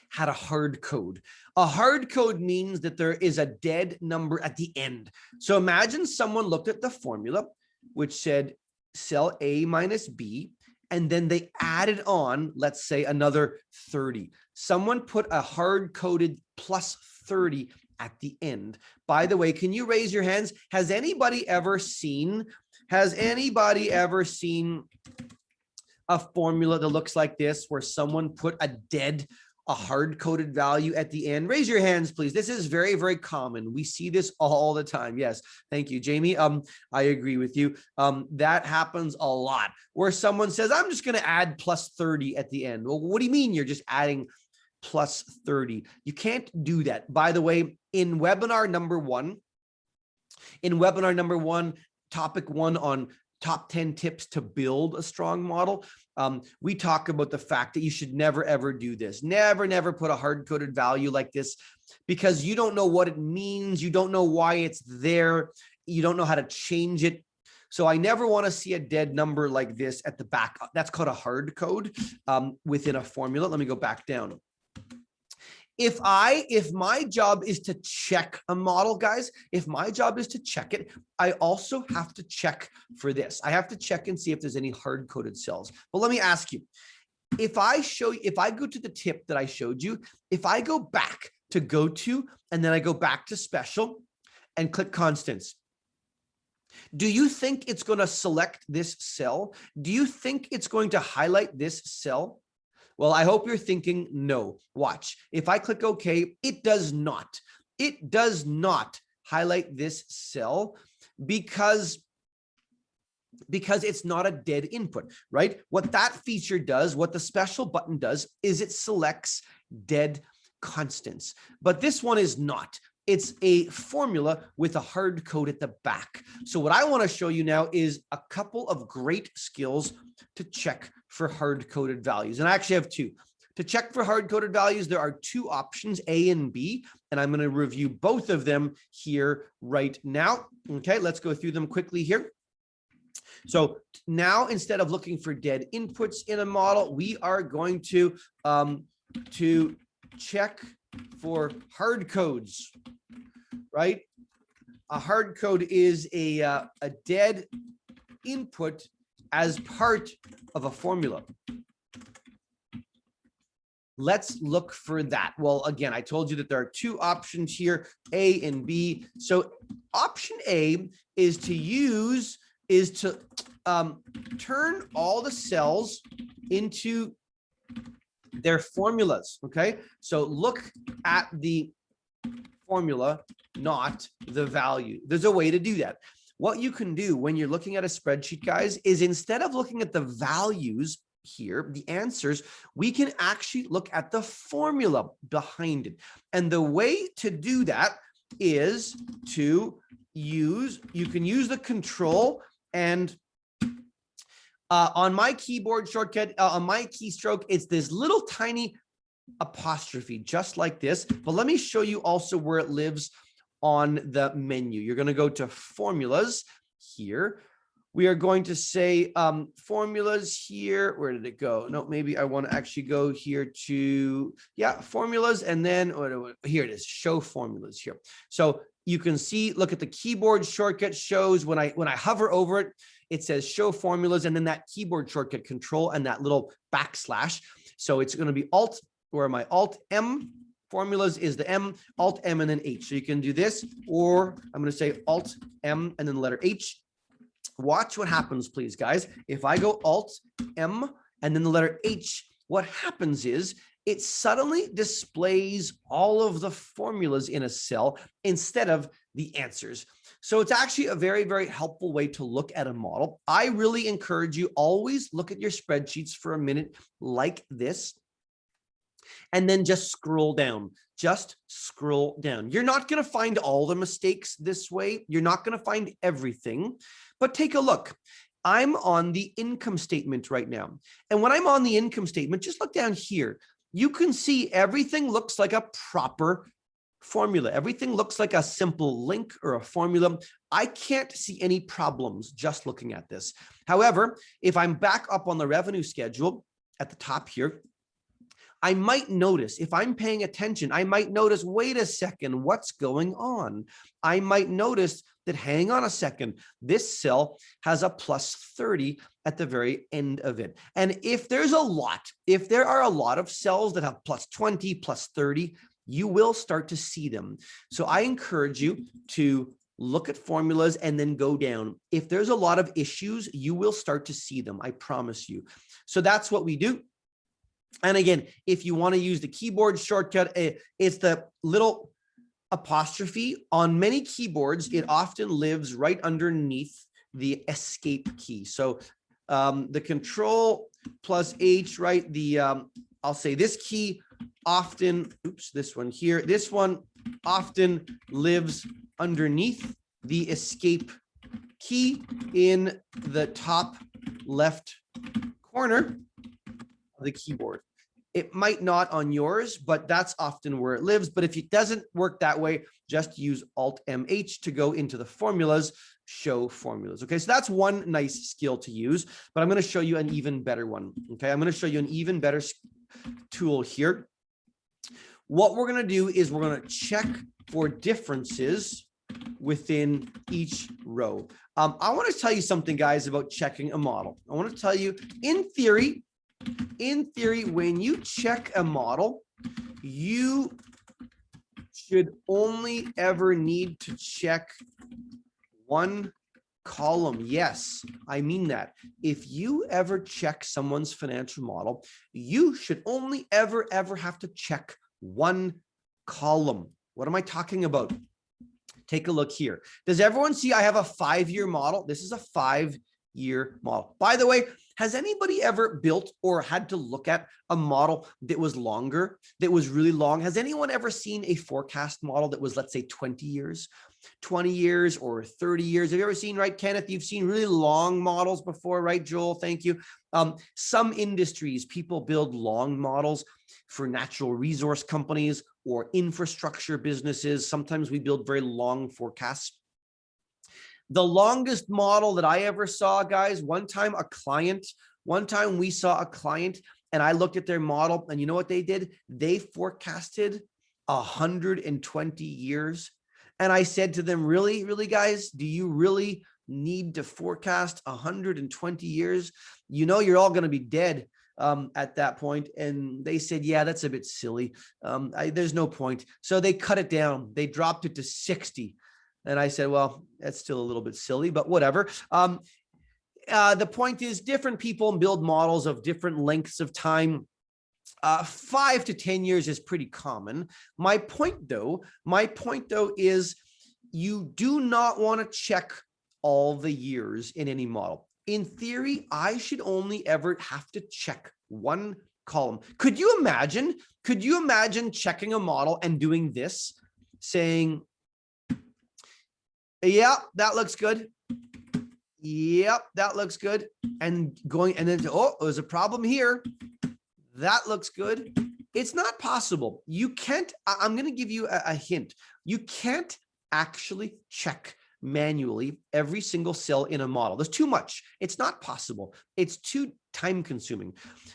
had a hard code? A hard code means that there is a dead number at the end. So imagine someone looked at the formula, which said cell A minus B, and then they added on, let's say, another 30. Someone put a hard-coded plus 30 at the end. By the way, can you raise your hands? Has anybody ever seen a formula that looks like this, where someone put a hard-coded value at the end? Raise your hands, please. This is very common. We see this all the time. Yes, thank you, Jamie. I agree with you. That happens a lot, where someone says, I'm just going to add plus 30 at the end. Well, what do you mean you're just adding plus 30? You can't do that. By the way, in webinar number 1, topic 1 on top 10 tips to build a strong model, we talk about the fact that you should never, ever do this. Never put a hard-coded value like this, because you don't know what it means. You don't know why it's there. You don't know how to change it. So I never want to see a dead number like this at the back. That's called a hard code within a formula. Let me go back down. If my job is to check a model, guys, if my job is to check it, I also have to check for this. I have to check and see if there's any hard-coded cells. But let me ask you, if I go to the tip that I showed you, if I go back to go to, and then I go back to special and click constants, do you think it's going to select this cell? Do you think it's going to highlight this cell? Well, I hope you're thinking no. Watch. If I click OK, it does not. It does not highlight this cell because it's not a dead input, right? What that feature does, what the special button does, is it selects dead constants. But this one is not. It's a formula with a hard code at the back. So what I want to show you now is a couple of great skills to check for hard-coded values. And I actually have two. To check for hard-coded values, there are two options, A and B, and I'm going to review both of them here right now. Okay, let's go through them quickly here. So now, instead of looking for dead inputs in a model, we are going to check for hard codes, right? A hard code is a dead input as part of a formula. Let's look for that. Well, again, I told you that there are two options here, A and B. So option A is to turn all the cells into their formulas, okay? So look at the formula, not the value. There's a way to do that. What you can do when you're looking at a spreadsheet, guys, is instead of looking at the values here, the answers, we can actually look at the formula behind it. And the way to do that is to you can use the control and on my keyboard shortcut, on my keystroke, it's this little tiny apostrophe, just like this. But let me show you also where it lives on the menu. You're going to go to formulas here. We are going to say formulas here. Where did it go? No, maybe I want to actually go here to, yeah, formulas. And then here it is, show formulas here. So you can see, look at the keyboard shortcut shows when I hover over it, it says show formulas, and then that keyboard shortcut control and that little backslash. So it's going to be Alt, where my Alt M, formulas is the M, Alt M and then H. So you can do this, or I'm going to say Alt M and then the letter H. Watch what happens, please, guys. If I go Alt M and then the letter H, what happens is it suddenly displays all of the formulas in a cell instead of the answers. So it's actually a very, very helpful way to look at a model. I really encourage you, always look at your spreadsheets for a minute like this, and then just scroll down. Just scroll down. You're not going to find all the mistakes this way. You're not going to find everything, but take a look. I'm on the income statement right now. And when I'm on the income statement, just look down here. You can see everything looks like a proper formula. Everything looks like a simple link or a formula. I can't see any problems just looking at this. However, if I'm back up on the revenue schedule at the top here, I might notice, if I'm paying attention, I might notice, wait a second, what's going on? I might notice that, hang on a second, this cell has a plus 30 at the very end of it. And if there are a lot of cells that have plus 20, plus 30, you will start to see them. So I encourage you to look at formulas and then go down. If there's a lot of issues, you will start to see them, I promise you. So that's what we do. And again, if you want to use the keyboard shortcut, it's the little apostrophe. On many keyboards, it often lives right underneath the escape key. So the control plus H, right? I'll say this key often, this one here, this one often lives underneath the escape key in the top left corner of the keyboard. It might not on yours, but that's often where it lives. But if it doesn't work that way, just use Alt-MH to go into the formulas, show formulas. Okay, so that's one nice skill to use, but I'm going to show you an even better one. Okay, I'm going to show you an even better tool here. What we're going to do is we're going to check for differences within each row. I want to tell you something, guys, about checking a model. I want to tell you, in theory, when you check a model, you should only ever need to check one column. Yes, I mean that. If you ever check someone's financial model, you should only ever have to check one column. What am I talking about? Take a look here. Does everyone see I have a 5-year model? This is a 5-year model. By the way, has anybody ever built or had to look at a model that was longer, that was really long? Has anyone ever seen a forecast model that was, let's say, 20 years? 20 years or 30 years. Have you ever seen, right, Kenneth? You've seen really long models before, right, Joel? Thank you. Some industries, people build long models for natural resource companies or infrastructure businesses. Sometimes we build very long forecasts. The longest model that I ever saw, guys, one time we saw a client and I looked at their model, and you know what they did? They forecasted 120 years. And I said to them, really, guys, do you really need to forecast 120 years? You know, you're all going to be dead at that point. And they said, yeah, that's a bit silly. There's no point. So they cut it down. They dropped it to 60. And I said, well, that's still a little bit silly, but whatever. The point is, different people build models of different lengths of time. 5 to 10 years is pretty common. My point though is you do not want to check all the years in any model. In theory, I should only ever have to check one column. Could you imagine checking a model and doing this, saying, yeah, that looks good. Yep, that looks good. And going, and then, oh, there's a problem here. That looks good. It's not possible. You can't, I'm going to give you a hint. You can't actually check manually every single cell in a model. There's too much. It's not possible. It's too time consuming.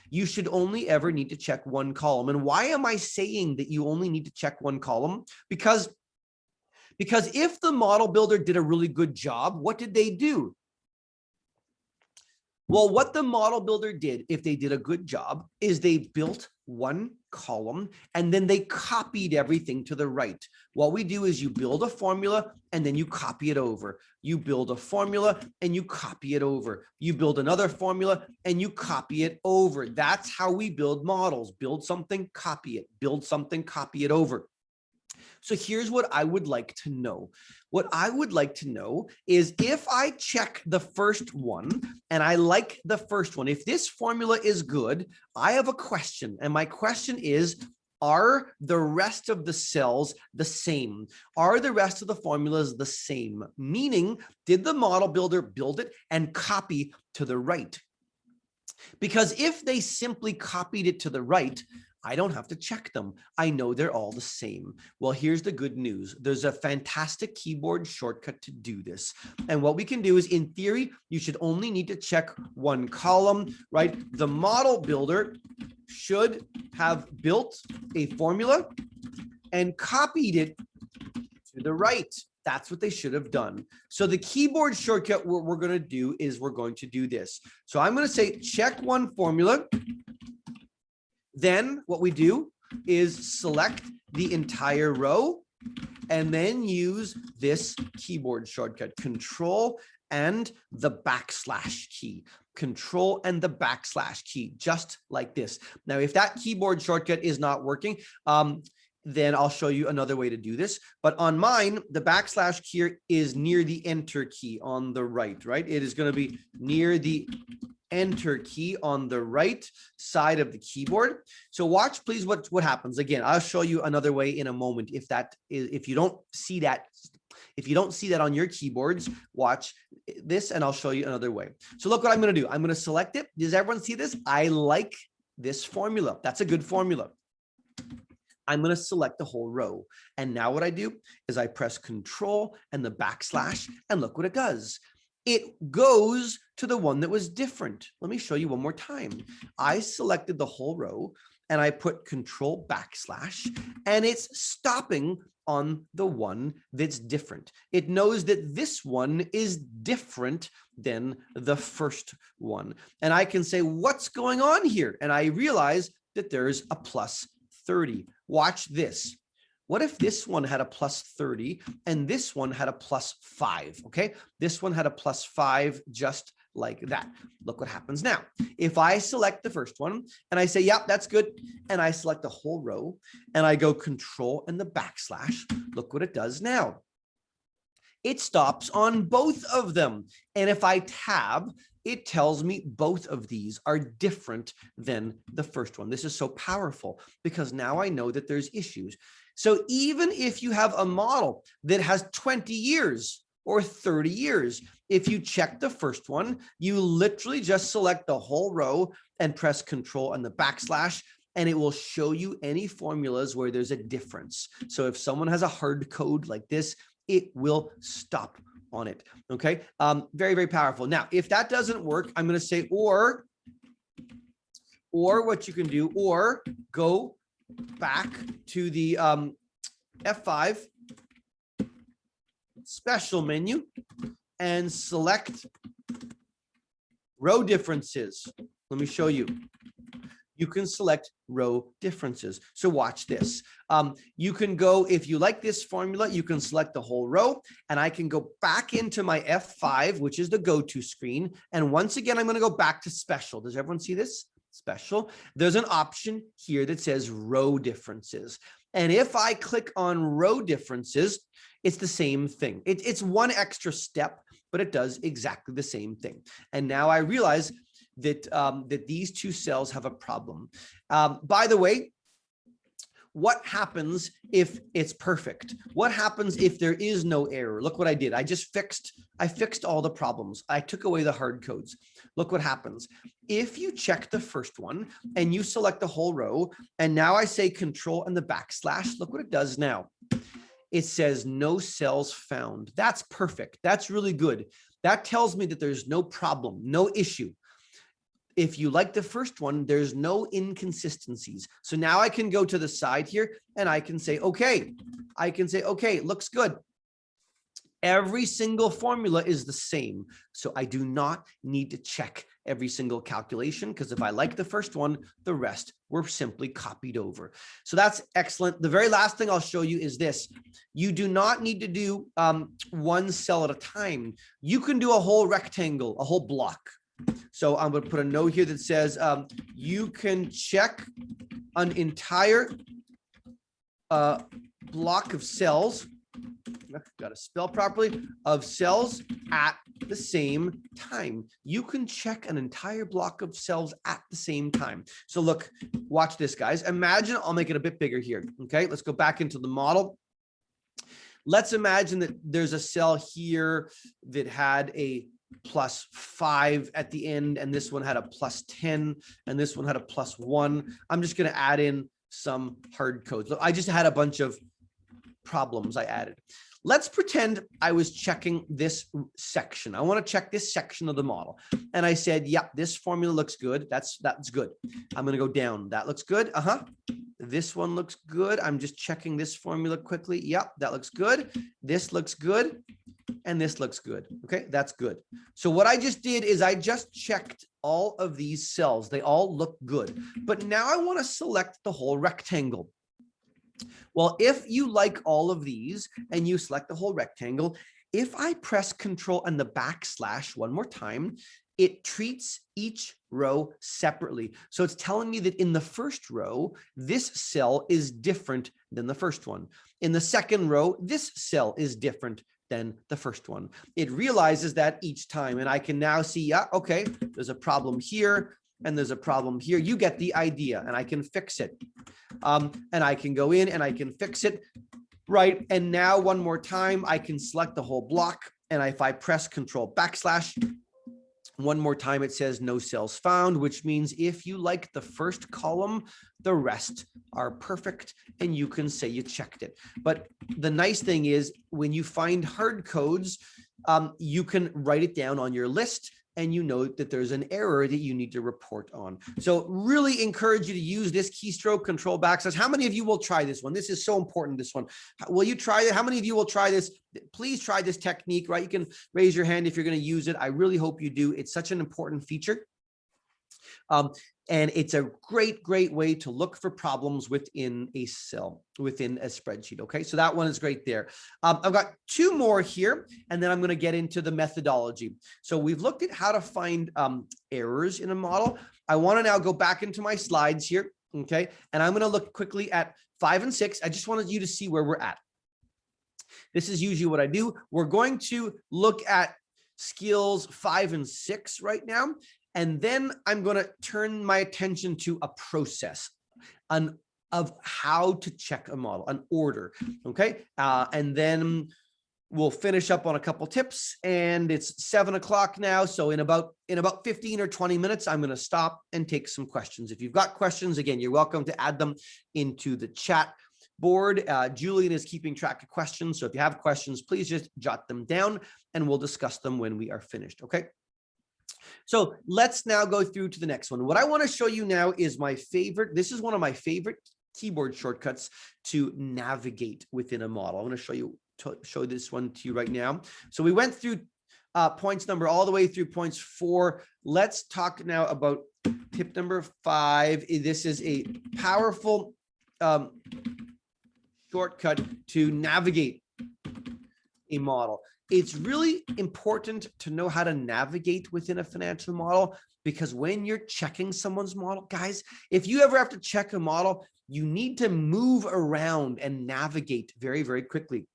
You should only ever need to check one column. And why am I saying that you only need to check one column? Because if the model builder did a really good job, what did they do? Well, what the model builder did, if they did a good job, is they built one column and then they copied everything to the right. What we do is you build a formula and then you copy it over. You build a formula and you copy it over. You build another formula and you copy it over. That's how we build models. Build something, copy it. Build something, copy it over. So here's what I would like to know. What I would like to know is if I check the first one and I like the first one, if this formula is good, I have a question. And my question is, are the rest of the cells the same? Are the rest of the formulas the same? Meaning, did the model builder build it and copy to the right? Because if they simply copied it to the right, I don't have to check them. I know they're all the same. Well, here's the good news. There's a fantastic keyboard shortcut to do this. And what we can do is, in theory, you should only need to check one column, right? The model builder should have built a formula and copied it to the right. That's what they should have done. So the keyboard shortcut, what we're going to do is we're going to do this. So I'm going to say check one formula. Then what we do is select the entire row and then use this keyboard shortcut, Control and the backslash key, Control and the backslash key, just like this. Now, if that keyboard shortcut is not working, then I'll show you another way to do this. But on mine, the backslash key is near the Enter key on the right, right? It is going to be near the Enter key on the right side of the keyboard. So watch, please, what happens. Again, I'll show you another way in a moment. If you don't see that on your keyboards, watch this and I'll show you another way. So look what I'm going to do. I'm going to select it. Does everyone see this? I like this formula. That's a good formula. I'm going to select the whole row. And now what I do is I press Control and the backslash, and look what it does. It goes to the one that was different. Let me show you one more time. I selected the whole row and I put Control backslash, and it's stopping on the one that's different. It knows that this one is different than the first one. And I can say, what's going on here? And I realize that there's a plus 30. Watch this. What if this one had a plus 30 and this one had a plus 5? Okay, this one had a plus 5 just like that. Look what happens now. If I select the first one and I say, yep, that's good, and I select the whole row and I go Control and the backslash, look what it does now. It stops on both of them. And if I tab, it tells me both of these are different than the first one. This is so powerful because now I know that there's issues. So even if you have a model that has 20 years or 30 years, if you check the first one, you literally just select the whole row and press Control and the backslash, and it will show you any formulas where there's a difference. So if someone has a hard code like this, it will stop on it. Okay. Very, very powerful. Now, if that doesn't work, I'm going to say, or what you can do, or go back to the F5 special menu and select row differences. Let me show you. You can select row differences. So watch this. You can go, if you like this formula, you can select the whole row, and I can go back into my F5, which is the go-to screen. And once again, I'm going to go back to special. Does everyone see this? Special. There's an option here that says row differences. And if I click on row differences, it's the same thing. It's one extra step, but it does exactly the same thing. And now I realize that, that these two cells have a problem. By the way, what happens if it's perfect? What happens if there is no error? Look what I did. I fixed all the problems. I took away the hard codes. Look what happens. If you check the first one and you select the whole row, and now I say Control and the backslash, look what it does now. It says no cells found. That's perfect. That's really good. That tells me that there's no problem, no issue. If you like the first one, there's no inconsistencies. So now I can go to the side here and I can say, okay, okay, looks good. Every single formula is the same. So I do not need to check every single calculation, because if I like the first one, the rest were simply copied over. So that's excellent. The very last thing I'll show you is this. You do not need to do one cell at a time. You can do a whole rectangle, a whole block. So I'm going to put a note here that says you can check an entire block of cells, got to spell properly, of cells at the same time. You can check an entire block of cells at the same time. So look, watch this, guys. Imagine, I'll make it a bit bigger here. Okay, let's go back into the model. Let's imagine that there's a cell here that had a +5 at the end, and this one had a +10, and this one had a +1. I'm just going to add in some hard codes. I just had a bunch of problems I added. Let's pretend I was checking this section. I want to check this section of the model. And I said, yep, this formula looks good. That's good. I'm going to go down. That looks good. This one looks good. I'm just checking this formula quickly. Yep, that looks good. This looks good. And this looks good. Okay, that's good. So what I just did is I just checked all of these cells. They all look good. But now I want to select the whole rectangle. Well, if you like all of these and you select the whole rectangle, if I press Control and the backslash one more time, it treats each row separately. So it's telling me that in the first row, this cell is different than the first one. In the second row, this cell is different than the first one. It realizes that each time, and I can now see, yeah, okay, there's a problem here and there's a problem here. You get the idea, and I can fix it. And I can go in and I can fix it, right? And now one more time, I can select the whole block, and if I press Control backslash, One more time, it says no cells found, which means if you like the first column, the rest are perfect and you can say you checked it. But the nice thing is when you find hard codes, you can write it down on your list and you know that there's an error that you need to report on. So really encourage you to use this keystroke control backslash. How many of you will try this one? This is so important, this one. Will you try it? How many of you will try this? Please try this technique, right? You can raise your hand if you're going to use it. I really hope you do. It's such an important feature. And it's a great, great way to look for problems within a cell, within a spreadsheet. Okay, so that one is great there. I've got two more here, and then I'm going to get into the methodology. So we've looked at how to find errors in a model. I want to now go back into my slides here. Okay, and I'm going to look quickly at 5 and 6. I just wanted you to see where we're at. This is usually what I do. We're going to look at skills 5 and 6 right now. And then I'm going to turn my attention to a process of how to check a model, an order. Okay. And then we'll finish up on a couple tips, and it's 7 o'clock now. So in about 15 or 20 minutes, I'm going to stop and take some questions. If you've got questions, again, you're welcome to add them into the chat board. Julian is keeping track of questions. So if you have questions, please just jot them down and we'll discuss them when we are finished. Okay. So let's now go through to the next one. What I want to show you now is my favorite. This is one of my favorite keyboard shortcuts to navigate within a model. I want to show this one to you right now. So we went through points number all the way through points 4. Let's talk now about tip number 5. This is a powerful shortcut to navigate a model. It's really important to know how to navigate within a financial model, because when you're checking someone's model, guys, if you ever have to check a model, you need to move around and navigate very, very quickly.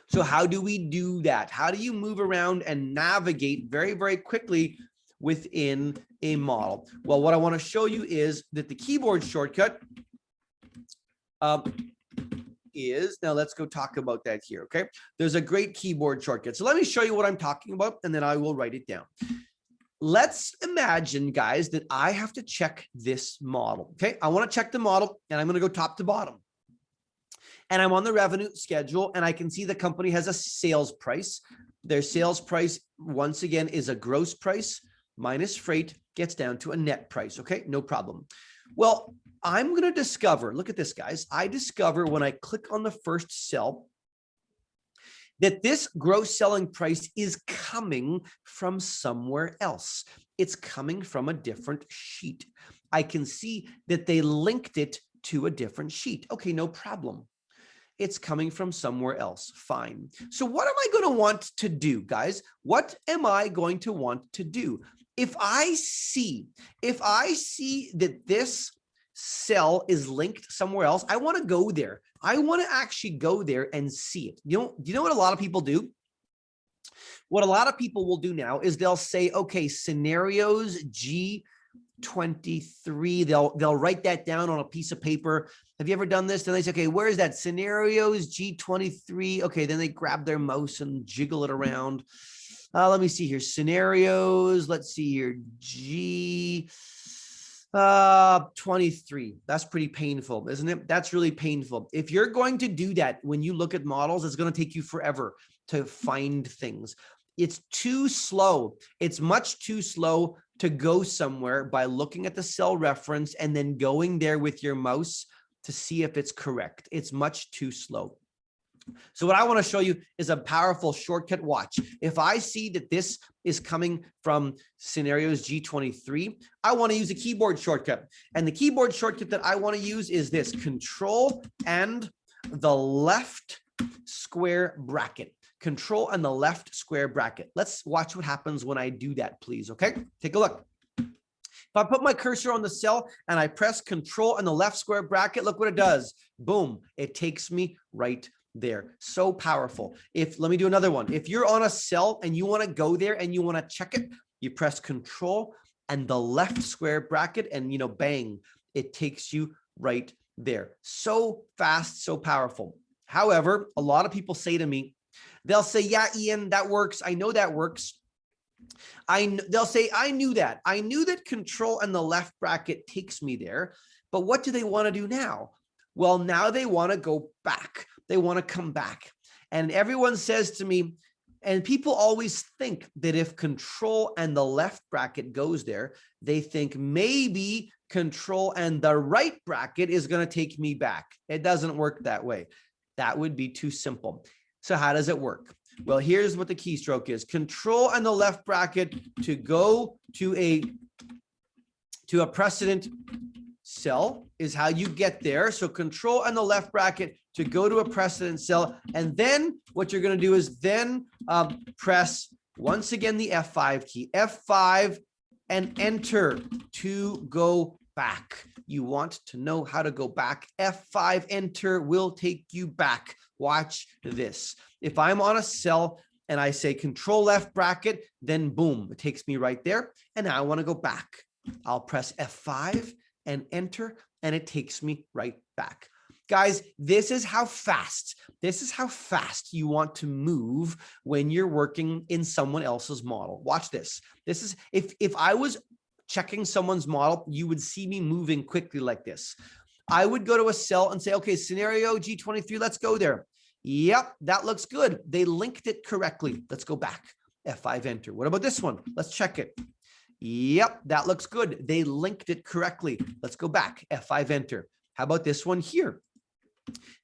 So how do we do that? How do you move around and navigate very, very quickly within a model? Well, what I want to show you is that the keyboard shortcut is, now let's go talk about that here. Okay, there's a great keyboard shortcut. So let me show you what I'm talking about, and then I will write it down. Let's imagine, guys, that I have to check this model. Okay, I want to check the model, and I'm going to go top to bottom, and I'm on the revenue schedule, and I can see the company has a sales price. Their sales price, once again, is a gross price minus freight, gets down to a net price. Okay, no problem. Well, I'm going to discover, look at this, guys. I discover when I click on the first cell that this gross selling price is coming from somewhere else. It's coming from a different sheet. I can see that they linked it to a different sheet. Okay, no problem. It's coming from somewhere else. Fine. So what am I going to want to do, guys? What am I going to want to do? If I see that this cell is linked somewhere else, I want to go there. I want to actually go there and see it. Do you know what a lot of people do? What a lot of people will do now is they'll say, okay, scenarios G23. They'll write that down on a piece of paper. Have you ever done this? Then they say, okay, where is that? Scenarios G23. Okay, then they grab their mouse and jiggle it around. Let me see here. Scenarios. Let's see here. G23. That's pretty painful, isn't it? That's really painful. If you're going to do that when you look at models, it's going to take you forever to find things. It's too slow. It's much too slow to go somewhere by looking at the cell reference and then going there with your mouse to see if it's correct. It's much too slow. So what I want to show you is a powerful shortcut. Watch. If I see that this is coming from scenarios G23, I want to use a keyboard shortcut. And the keyboard shortcut that I want to use is this: Control and the left square bracket. Control and the left square bracket. Let's watch what happens when I do that, please. Okay, take a look. If I put my cursor on the cell and I press Control and the left square bracket, look what it does. Boom, it takes me right there. So powerful. Let me do another one. If you're on a cell and you want to go there and you want to check it, you press Control and the left square bracket, and bang, it takes you right there. So fast, so powerful. However, a lot of people say to me, they'll say, yeah, Ian, that works. I know that works. They'll say, I knew that. I knew that control and the left bracket takes me there. But what do they want to do now? Well, now they want to go back. They want to come back. And everyone says to me, and people always think that if control and the left bracket goes there, they think maybe control and the right bracket is going to take me back. It doesn't work that way. That would be too simple. So how does it work? Well, here's what the keystroke is. Control and the left bracket to go to a precedent cell is how you get there. So control and the left bracket to go to a precedent cell. And then what you're going to do is then press once again the F5 key, F5 and enter to go back. You want to know how to go back. F5 enter will take you back. Watch this. If I'm on a cell and I say control left bracket, then boom, it takes me right there. And now I want to go back. I'll press F5 and enter, and it takes me right back. Guys, this is how fast you want to move when you're working in someone else's model. Watch this. This is, if I was checking someone's model, you would see me moving quickly like this. I would go to a cell and say, okay, scenario G23, let's go there. Yep, that looks good. They linked it correctly. Let's go back. F5 enter. What about this one? Let's check it. Yep, that looks good. They linked it correctly. Let's go back. F5 enter. How about this one here?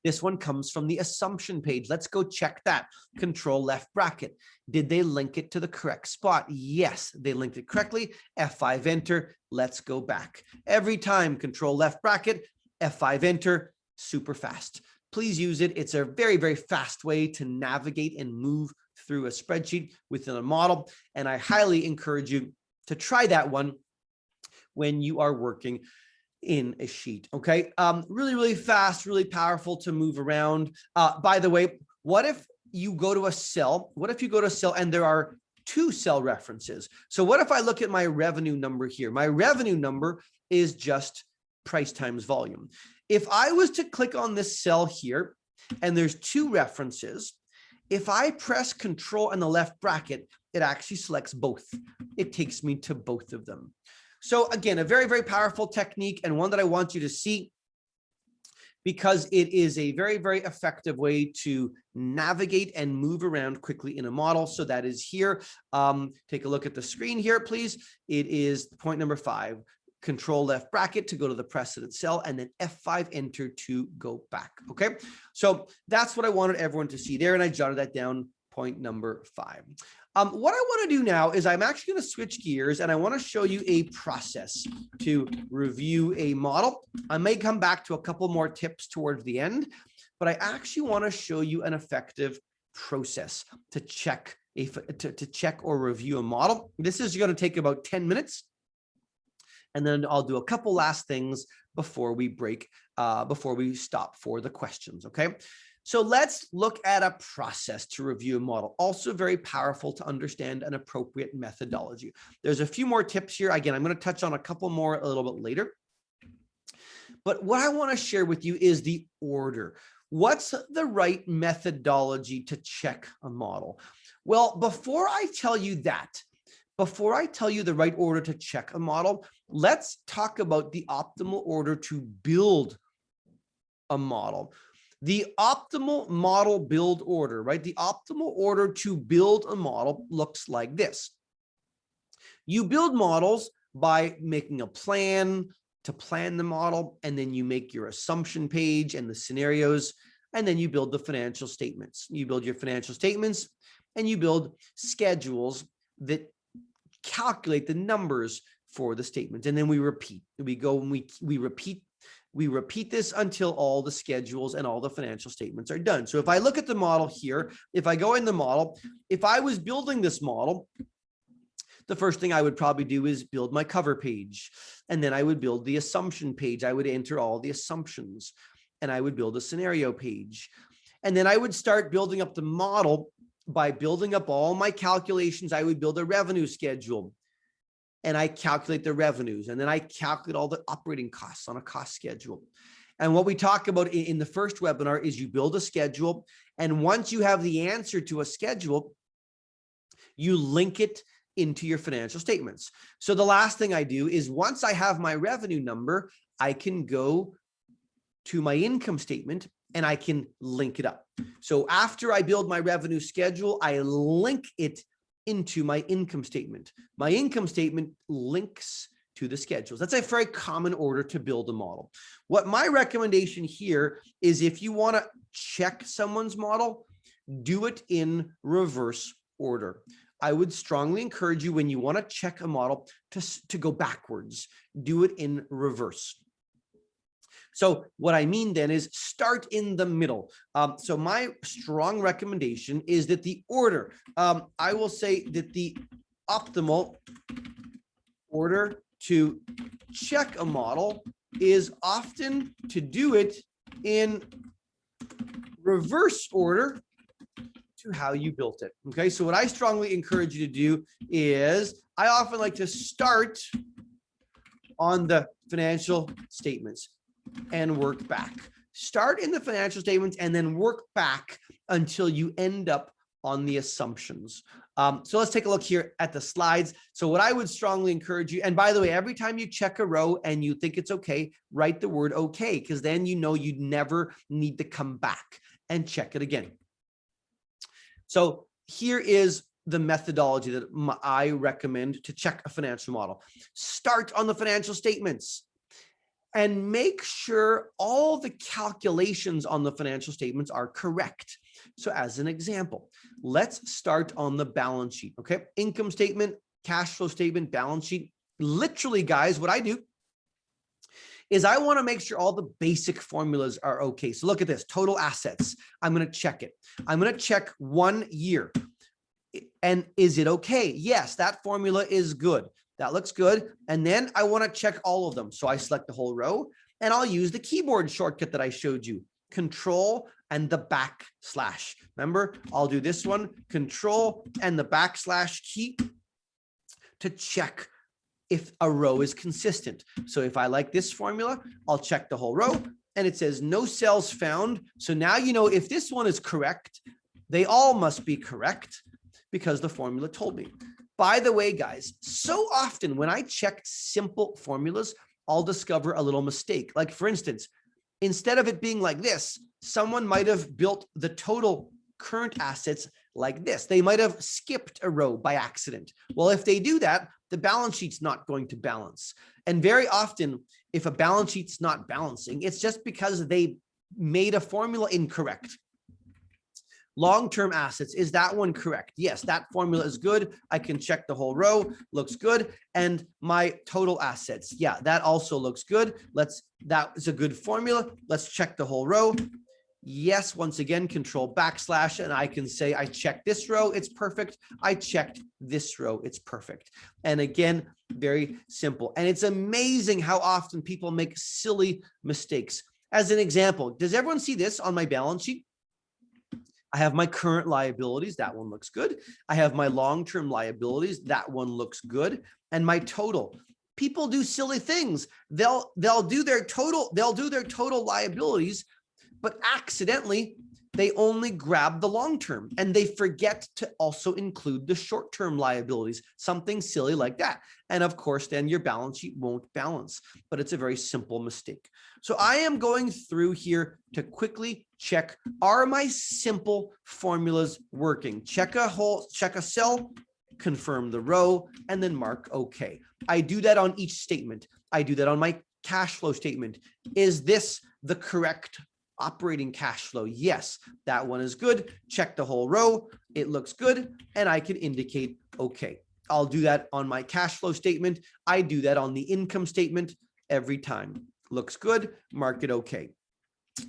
This one comes from the assumption page. Let's go check that. Control left bracket. Did they link it to the correct spot? Yes, they linked it correctly. F5 enter. Let's go back. Every time, control left bracket, F5 enter, super fast. Please use it. It's a very, very fast way to navigate and move through a spreadsheet within a model. And I highly encourage you to try that one when you are working in a sheet. Okay. Really, really fast, really powerful to move around. By the way, what if you go to a cell? What if you go to a cell and there are two cell references? So what if I look at my revenue number here? My revenue number is just price times volume. If I was to click on this cell here and there's two references, if I press control and the left bracket, it actually selects both. It takes me to both of them. So again, a very, very powerful technique and one that I want you to see because it is a very, very effective way to navigate and move around quickly in a model. So that is here. Take a look at the screen here, please. It is point number 5. Control left bracket to go to the precedent cell and then F5 enter to go back. Okay, so that's what I wanted everyone to see there, and I jotted that down, point number 5. What I want to do now is I'm actually going to switch gears and I want to show you a process to review a model. I may come back to a couple more tips towards the end, but I actually want to show you an effective process to check or review a model. This is going to take about 10 minutes. And then I'll do a couple last things before we break, before we stop for the questions, okay? So let's look at a process to review a model. Also very powerful to understand an appropriate methodology. There's a few more tips here. Again, I'm going to touch on a couple more a little bit later. But what I want to share with you is the order. What's the right methodology to check a model? Well, before I tell you that, before I tell you the right order to check a model, let's talk about the optimal order to build a model. The optimal model build order, right? The optimal order to build a model looks like this. You build models by making a plan to plan the model, and then you make your assumption page and the scenarios, and then you build the financial statements. You build your financial statements and you build schedules that calculate the numbers for the statements, and then we repeat. We go and we repeat this until all the schedules and all the financial statements are done. So if I look at the model here, if I go in the model, if I was building this model, the first thing I would probably do is build my cover page, and then I would build the assumption page. I would enter all the assumptions, and I would build a scenario page, and then I would start building up the model. By building up all my calculations, I would build a revenue schedule and I calculate the revenues, and then I calculate all the operating costs on a cost schedule. And what we talk about in the first webinar is you build a schedule, and once you have the answer to a schedule, you link it into your financial statements. So the last thing I do is once I have my revenue number, I can go to my income statement and I can link it up. So after I build my revenue schedule, I link it into my income statement. My income statement links to the schedules. That's a very common order to build a model. What my recommendation here is, if you want to check someone's model, do it in reverse order. I would strongly encourage you, when you want to check a model, to go backwards. Do it in reverse. So what I mean then is start in the middle. So my strong recommendation is that the order, I will say that the optimal order to check a model is often to do it in reverse order to how you built it. Okay, so what I strongly encourage you to do is, I often like to start on the financial statements and work back. Start in the financial statements and then work back until you end up on the assumptions. So let's take a look here at the slides. So what I would strongly encourage you, and by the way, every time you check a row and you think it's okay, write the word okay, because then you know you never need to come back and check it again. So here is the methodology that I recommend to check a financial model. Start on the financial statements and make sure all the calculations on the financial statements are correct. So as an example, let's start on the balance sheet. Okay, income statement, cash flow statement, balance sheet. Literally, guys, what I do is I want to make sure all the basic formulas are okay. So look at this, total assets. I'm going to check it. I'm going to check 1 year. And is it okay? Yes, that formula is good. That looks good. And then I want to check all of them. So I select the whole row and I'll use the keyboard shortcut that I showed you, Control and the backslash. Remember, I'll do this one, Control and the backslash key, to check if a row is consistent. So if I like this formula, I'll check the whole row and it says no cells found. So now you know if this one is correct, they all must be correct because the formula told me. By the way, guys, so often when I check simple formulas, I'll discover a little mistake. Like for instance, instead of it being like this, someone might have built the total current assets like this. They might have skipped a row by accident. Well, if they do that, the balance sheet's not going to balance. And very often, if a balance sheet's not balancing, it's just because they made a formula incorrect. Long-term assets, is that one correct? Yes, that formula is good. I can check the whole row, looks good. And my total assets, yeah, that also looks good. That is a good formula. Let's check the whole row. Yes, once again, Control backslash, and I can say I checked this row, it's perfect. I checked this row, it's perfect. And again, very simple. And it's amazing how often people make silly mistakes. As an example, does everyone see this on my balance sheet? I have my current liabilities, that one looks good. I have my long-term liabilities, that one looks good. And my total. People do silly things. They'll do their total liabilities, but accidentally they only grab the long-term and they forget to also include the short-term liabilities, something silly like that. And of course, then your balance sheet won't balance, but it's a very simple mistake. So I am going through here to quickly check, are my simple formulas working? Check a cell, confirm the row, and then mark OK. I do that on each statement. I do that on my cash flow statement. Is this the correct operating cash flow? Yes, that one is good. Check the whole row. It looks good. And I can indicate OK. I'll do that on my cash flow statement. I do that on the income statement every time. Looks good. Mark it OK.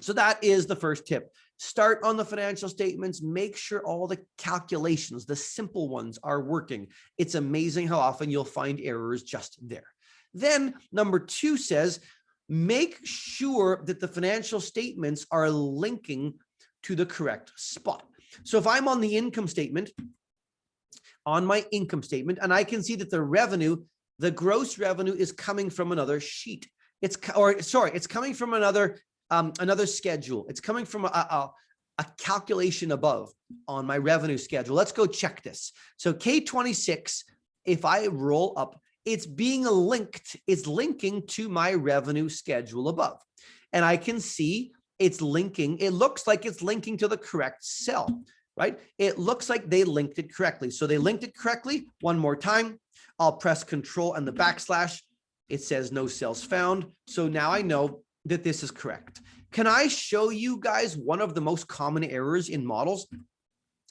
So that is the first tip. Start on the financial statements. Make sure all the calculations, the simple ones, are working. It's amazing how often you'll find errors just there. Then number 2 says, make sure that the financial statements are linking to the correct spot. So if I'm on the income statement, on my income statement, and I can see that the revenue, the gross revenue is coming from another sheet. It's coming from another schedule. It's coming from a calculation above on my revenue schedule. Let's go check this. So K26 if I roll up, it's being linked, it's linking to my revenue schedule above. And I can see it's linking, it looks like it's linking to the correct cell, right? It looks like they linked it correctly. So they linked it correctly. One more time, I'll press Control and the backslash. It says no cells found. So now I know that this is correct. Can I show you guys one of the most common errors in models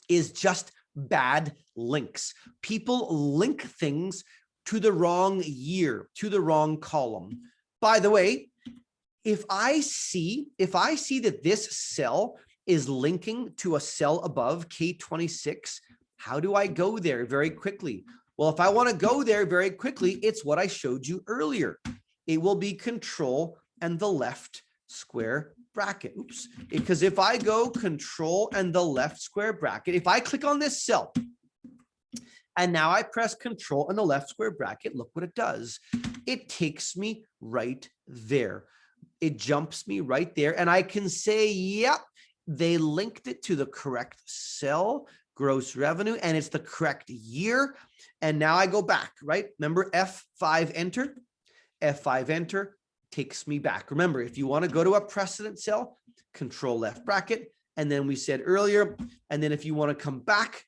is just bad links. People link things to the wrong year, to the wrong column. By the way, if I see that this cell is linking to a cell above K26, how do I go there very quickly? Well, if I want to go there very quickly, it's what I showed you earlier. It will be Control and the left square bracket. Oops. Because if I go Control and the left square bracket, if I click on this cell and now I press Control and the left square bracket, look what it does. It takes me right there. It jumps me right there. And I can say, yep, they linked it to the correct cell, gross revenue, and it's the correct year. And now I go back, right? Remember F5 enter, F5 enter takes me back. Remember, if you want to go to a precedent cell, Control left bracket. And then we said earlier, and then if you want to come back,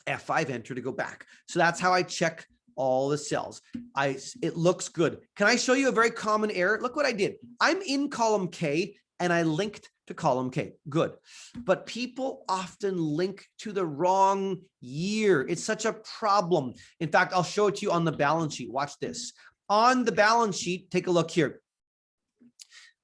F5 enter to go back. So that's how I check all the cells. It looks good. Can I show you a very common error? Look what I did. I'm in column K and I linked to column K. Good. But people often link to the wrong year. It's such a problem. In fact, I'll show it to you on the balance sheet. Watch this. On the balance sheet, take a look here.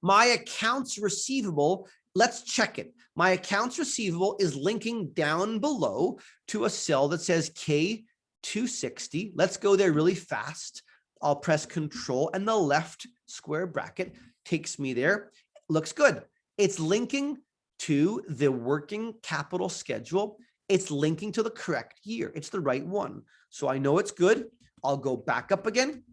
My accounts receivable, let's check it. My accounts receivable is linking down below to a cell that says K260. Let's go there really fast. I'll press Control and the left square bracket takes me there. Looks good. It's linking to the working capital schedule. It's linking to the correct year. It's the right one. So I know it's good. I'll go back up again.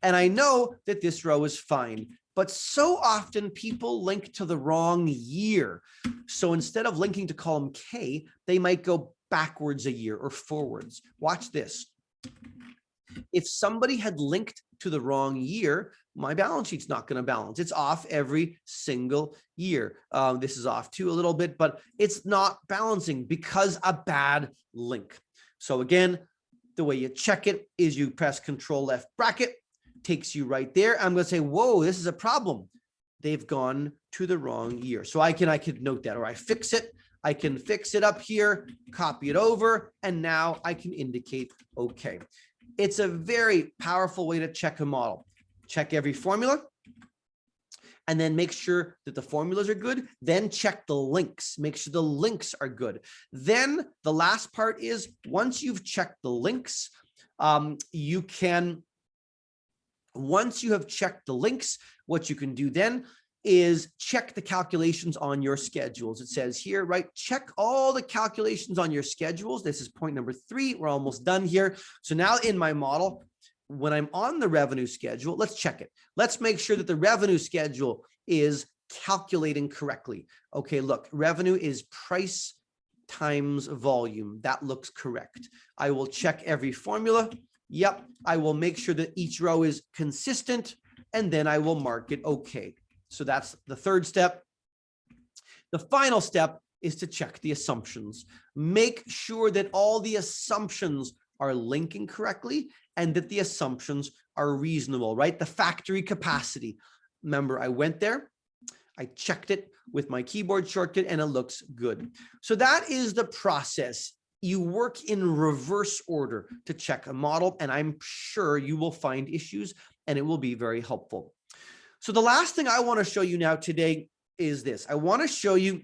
And I know that this row is fine. But so often people link to the wrong year. So instead of linking to column K, they might go backwards a year or forwards. Watch this. If somebody had linked to the wrong year, my balance sheet's not going to balance. It's off every single year. This is off too a little bit, but it's not balancing because a bad link. So again, the way you check it is you press Control left bracket, takes you right there. I'm going to say, whoa, this is a problem. They've gone to the wrong year. So I could note that, or I fix it. I can fix it up here, copy it over, and now I can indicate okay. It's a very powerful way to check a model. Check every formula, and then make sure that the formulas are good. Then check the links. Make sure the links are good. Then the last part is once you've checked the links, once you have checked the links, what you can do then is check the calculations on your schedules. It says here, right? Check all the calculations on your schedules. This is point number 3. We're almost done here. So now in my model, when I'm on the revenue schedule, let's check it. Let's make sure that the revenue schedule is calculating correctly. Okay, look, revenue is price times volume. That looks correct. I will check every formula. Yep, I will make sure that each row is consistent, and then I will mark it okay. So that's the third step. The final step is to check the assumptions. Make sure that all the assumptions are linking correctly and that the assumptions are reasonable, right? The factory capacity. Remember, I went there, I checked it with my keyboard shortcut, and it looks good. So that is the process. You work in reverse order to check a model, and I'm sure you will find issues, and it will be very helpful. So the last thing I want to show you now today is this. I want to show you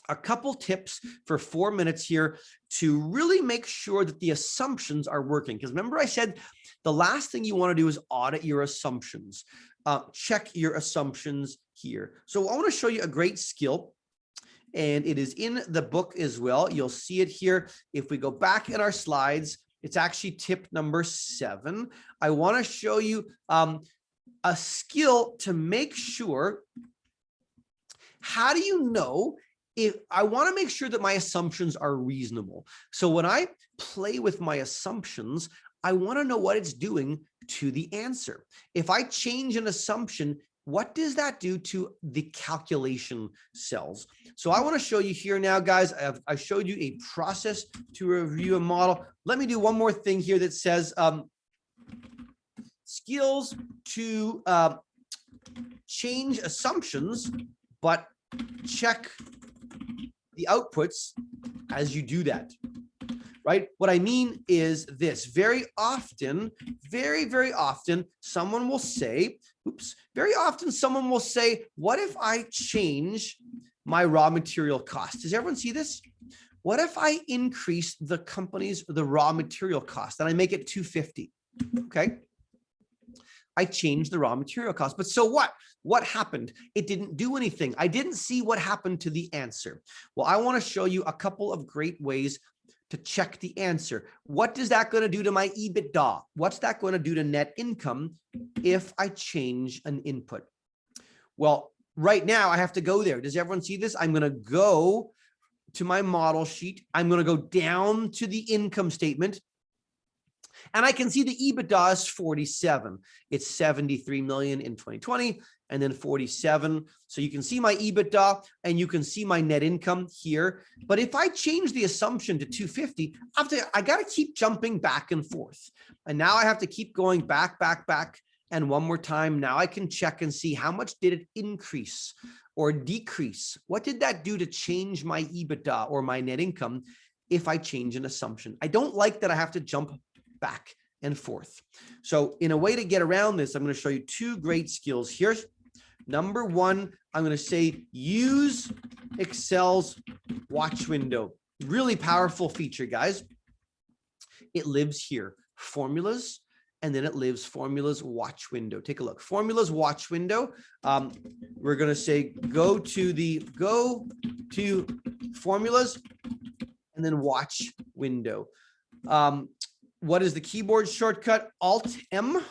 a couple tips for 4 minutes here to really make sure that the assumptions are working. Because remember I said the last thing you want to do is audit your assumptions. Check your assumptions here. So I want to show you a great skill, and it is in the book as well. You'll see it here. If we go back in our slides, it's actually tip number 7. I want to show you a skill to make sure, how do you know if I want to make sure that my assumptions are reasonable. So when I play with my assumptions, I want to know what it's doing to the answer. If I change an assumption, what does that do to the calculation cells? So I want to show you here now, guys. I've showed you a process to review a model. Let me do one more thing here that says skills to change assumptions, but check the outputs as you do that. Right? What I mean is this: very often, very often, someone will say, what if I change my raw material cost? Does everyone see this? What if I increase the raw material cost and I make it 250? Okay. I changed the raw material cost, but so what? What happened? It didn't do anything. I didn't see what happened to the answer. Well, I want to show you a couple of great ways to check the answer. What is that going to do to my EBITDA? What's that going to do to net income if I change an input? Well, right now I have to go there. Does everyone see this? I'm going to go to my model sheet. I'm going to go down to the income statement. And I can see the EBITDA is 47. It's 73 million in 2020 and then 47. So you can see my EBITDA and you can see my net income here. But if I change the assumption to 250, I got to keep jumping back and forth. And now I have to keep going back. And one more time, now I can check and see how much did it increase or decrease? What did that do to change my EBITDA or my net income if I change an assumption? I don't like that I have to jump back and forth. So in a way to get around this, I'm going to show you two great skills. Here's number one. I'm going to say use Excel's watch window. Really powerful feature, guys. It lives here. Formulas, and then it lives formulas watch window. Take a look. Formulas watch window. We're going to say go to formulas and then watch window. What is the keyboard shortcut? Alt-M,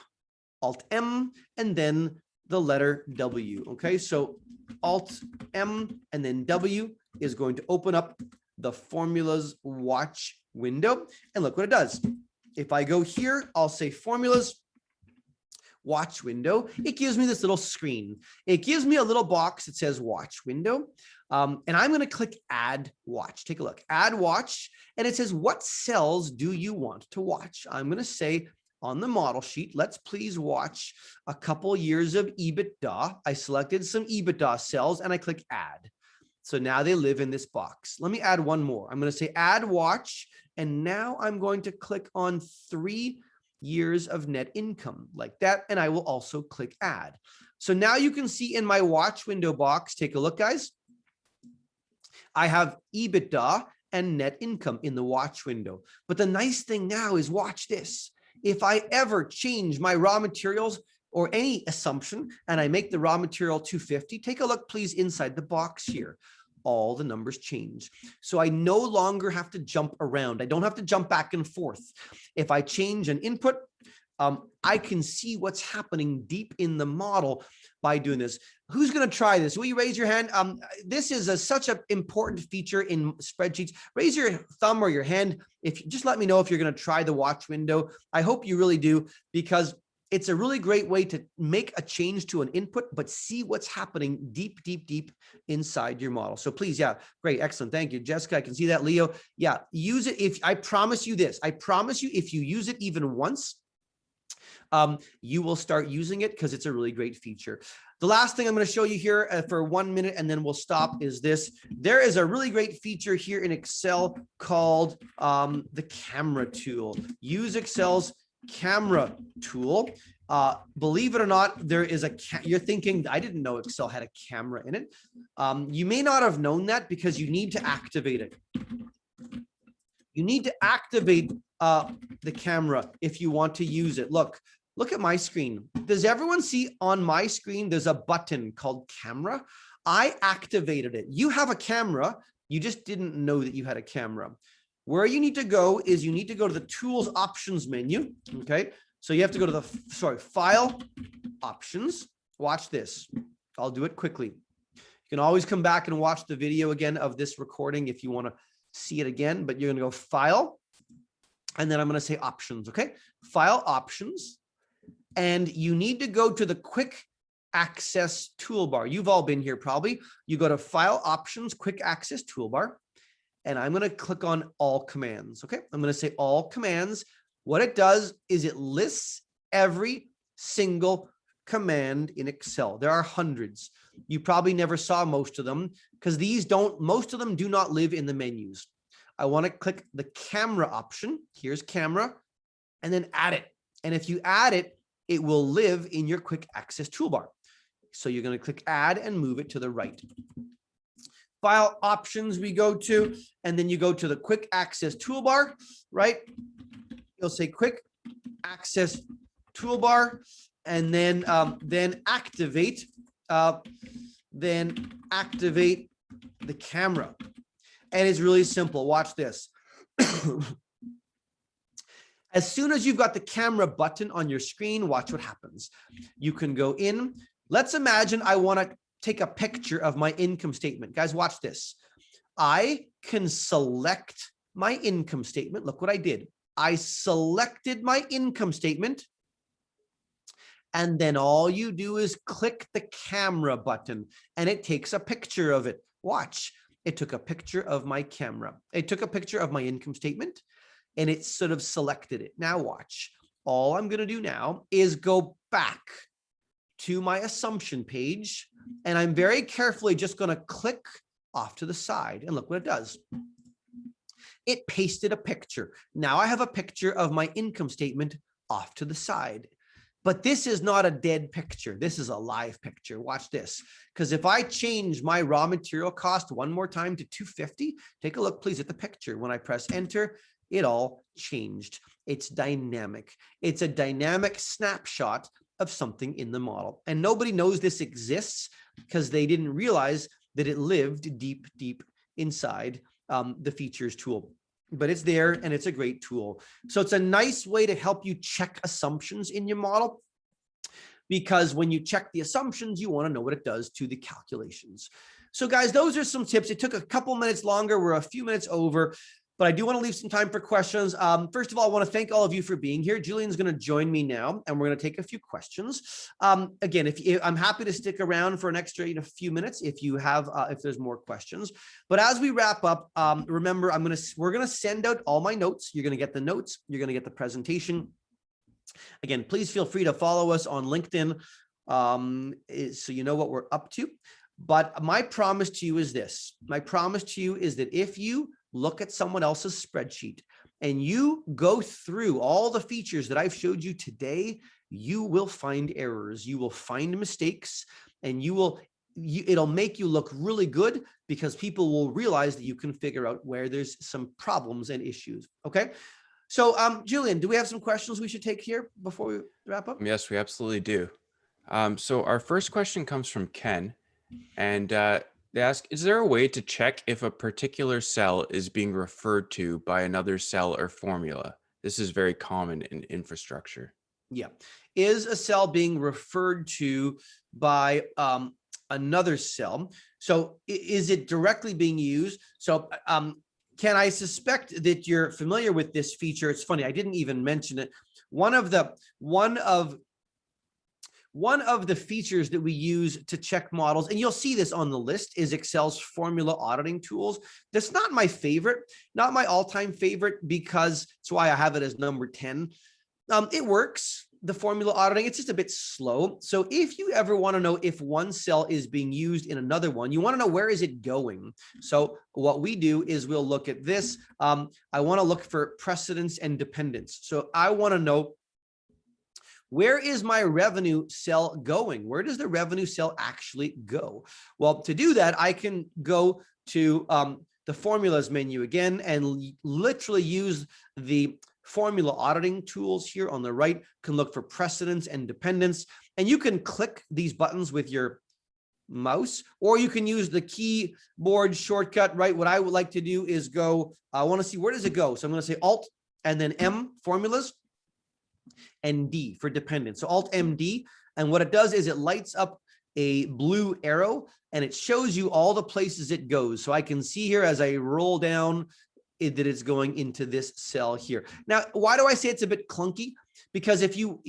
and then the letter W. Okay, so Alt-M and then W is going to open up the formulas watch window. And look what it does. If I go here, I'll say formulas watch window. It gives me this little screen. It gives me a little box that says watch window. And I'm going to click add watch. Take a look, add watch. And it says, what cells do you want to watch? I'm going to say on the model sheet, let's please watch a couple years of EBITDA. I selected some EBITDA cells and I click add. So now they live in this box. Let me add one more. I'm going to say add watch. And now I'm going to click on 3 years of net income like that. And I will also click add. So now you can see in my watch window box, take a look, guys. I have EBITDA and net income in the watch window. But the nice thing now is watch this. If I ever change my raw materials or any assumption and I make the raw material 250, take a look, please, inside the box here. All the numbers change. So I no longer have to jump around. I don't have to jump back and forth. If I change an input, I can see what's happening deep in the model by doing this. Who's going to try this? Will you raise your hand? This is such an important feature in spreadsheets. Raise your thumb or your hand. Just let me know if you're going to try the watch window. I hope you really do, because it's a really great way to make a change to an input, but see what's happening deep inside your model. So please, yeah, great, excellent. Thank you, Jessica. I can see that. Leo, yeah, use it. I promise you this, I promise you, if you use it even once, you will start using it because it's a really great feature. The last thing I'm going to show you here for 1 minute and then we'll stop is this. There is a really great feature here in Excel called the camera tool. Use Excel's camera tool. Believe it or not, there is you're thinking, I didn't know Excel had a camera in it. You may not have known that because you need to activate it. You need to activate the camera if you want to use it. Look at my screen. Does everyone see on my screen, there's a button called camera? I activated it. You have a camera. You just didn't know that you had a camera. Where you need to go is you need to go to the tools options menu. Okay. So you have to go to the, file options. Watch this. I'll do it quickly. You You can always come back and watch the video again of this recording if you want to see it again, but you're going to go File, and then I'm going to say Options, okay? File, Options, and you need to go to the Quick Access toolbar. You've all been here probably. You go to File, Options, Quick Access toolbar, and I'm going to click on All Commands, okay? I'm going to say All Commands. What it does is it lists every single command in Excel. There are hundreds. You probably never saw most of them because most of them do not live in the menus. I want to click the camera option. Here's camera, and then add it. And if you add it, it will live in your quick access toolbar. So you're going to click add and move it to the right. File options we go to, and then you go to the quick access toolbar, right? You'll say quick access toolbar, and then activate the camera. And it's really simple. Watch this. As soon as you've got the camera button on your screen, watch what happens. You can go in. Let's imagine I want to take a picture of my income statement. Guys, watch this. I can select my income statement. Look what I did. I selected my income statement. And then all you do is click the camera button and it takes a picture of it. Watch. It took a picture of my camera. It took a picture of my income statement and it sort of selected it. Now watch. All I'm going to do now is go back to my assumption page, and I'm very carefully just going to click off to the side, and look what it does. It pasted a picture. Now I have a picture of my income statement off to the side. But this is not a dead picture. This is a live picture. Watch this. Because if I change my raw material cost one more time to $250, take a look, please, at the picture. When I press enter, it all changed. It's dynamic. It's a dynamic snapshot of something in the model. And nobody knows this exists because they didn't realize that it lived deep, deep inside the features tool. But it's there and it's a great tool. So it's a nice way to help you check assumptions in your model, because when you check the assumptions, you want to know what it does to the calculations. So guys, those are some tips. It took a couple minutes longer. We're a few minutes over, but I do want to leave some time for questions. First of all, I want to thank all of you for being here. Julian's going to join me now, and we're going to take a few questions. Again, I'm happy to stick around for an extra few minutes if you have, if there's more questions. But as we wrap up, remember, we're going to send out all my notes. You're going to get the notes. You're going to get the presentation. Again, please feel free to follow us on LinkedIn so you know what we're up to. But my promise to you is this. My promise to you is that if you look at someone else's spreadsheet and you go through all the features that I've showed you today, you will find errors, you will find mistakes, and it'll make you look really good because people will realize that you can figure out where there's some problems and issues. Okay. So Julian, do we have some questions we should take here before we wrap up? Yes, we absolutely do. So our first question comes from Ken, and they ask, is there a way to check if a particular cell is being referred to by another cell or formula? This is very common in infrastructure. Yeah. Is a cell being referred to by another cell? So is it directly being used? So Ken, I suspect that you're familiar with this feature. It's funny, I didn't even mention it. One of the features that we use to check models, and you'll see this on the list, is Excel's formula auditing tools. That's not my favorite, not my all-time favorite, because it's why I have it as number 10. It works, the formula auditing, it's just a bit slow. So if you ever want to know if one cell is being used in another one, you want to know where is it going. So what we do is we'll look at this. I want to look for precedence and dependence. So I want to know, where is my revenue cell going? Where does the revenue cell actually go? Well, to do that, I can go to the formulas menu again and literally use the formula auditing tools here on the right. Can look for precedence and dependence, and you can click these buttons with your mouse, or you can use the keyboard shortcut, right? What I would like to do is go, I want to see, where does it go? So I'm going to say Alt and then M, formulas, and D for dependence. So Alt MD, and what it does is it lights up a blue arrow, and it shows you all the places it goes. So I can see here as I roll down that it's going into this cell here. Now, why do I say it's a bit clunky? Because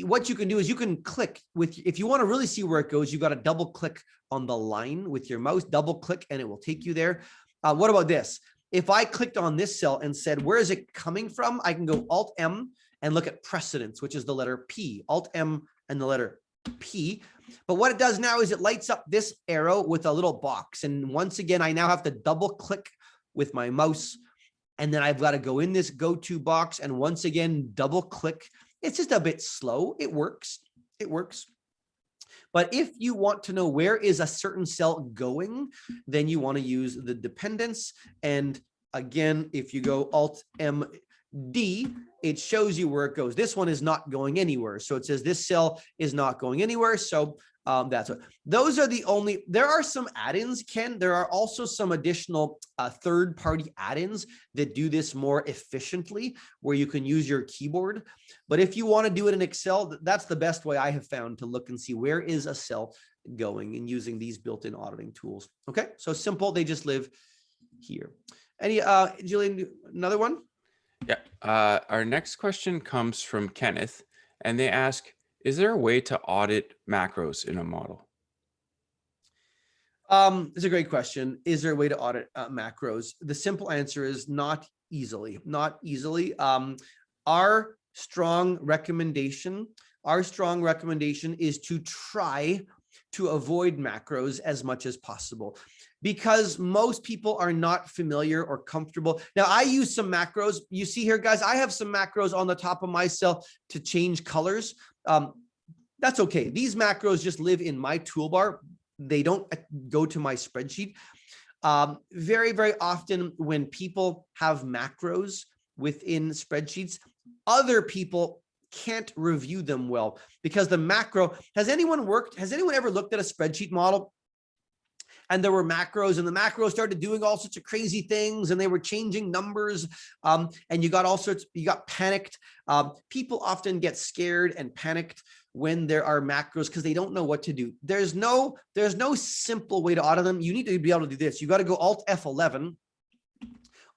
what you can do is you can click if you want to really see where it goes, you got to double click on the line with your mouse, double click, and it will take you there. What about this? If I clicked on this cell and said, where is it coming from? I can go Alt M and look at precedence, which is the letter P, Alt M and the letter P. But what it does now is it lights up this arrow with a little box. And once again, I now have to double click with my mouse. And then I've got to go in this go-to box and once again, double click. It's just a bit slow. It works. It works. But if you want to know where is a certain cell going, then you want to use the dependence. And again, if you go Alt M D, it shows you where it goes. This one is not going anywhere. So it says this cell is not going anywhere. So that's what those are the only, there are some add-ins, Ken. There are also some additional third-party add-ins that do this more efficiently where you can use your keyboard. But if you want to do it in Excel, that's the best way I have found to look and see where is a cell going and using these built-in auditing tools. Okay, so simple. They just live here. Any, Jillian, another one? Yeah. Our next question comes from Kenneth, and they ask, is there a way to audit macros in a model? It's a great question. Is there a way to audit macros? The simple answer is not easily, not easily. Our strong recommendation is to try to avoid macros as much as possible, because most people are not familiar or comfortable. Now, I use some macros. You see here, guys, I have some macros on the top of my cell to change colors. That's okay. These macros just live in my toolbar. They don't go to my spreadsheet. Very, very often when people have macros within spreadsheets, other people can't review them well because the macro, has anyone ever looked at a spreadsheet model and there were macros and the macros started doing all sorts of crazy things and they were changing numbers and you got panicked. People often get scared and panicked when there are macros because they don't know what to do. There's no simple way to audit them. You need to be able to do this. You got to go Alt F11.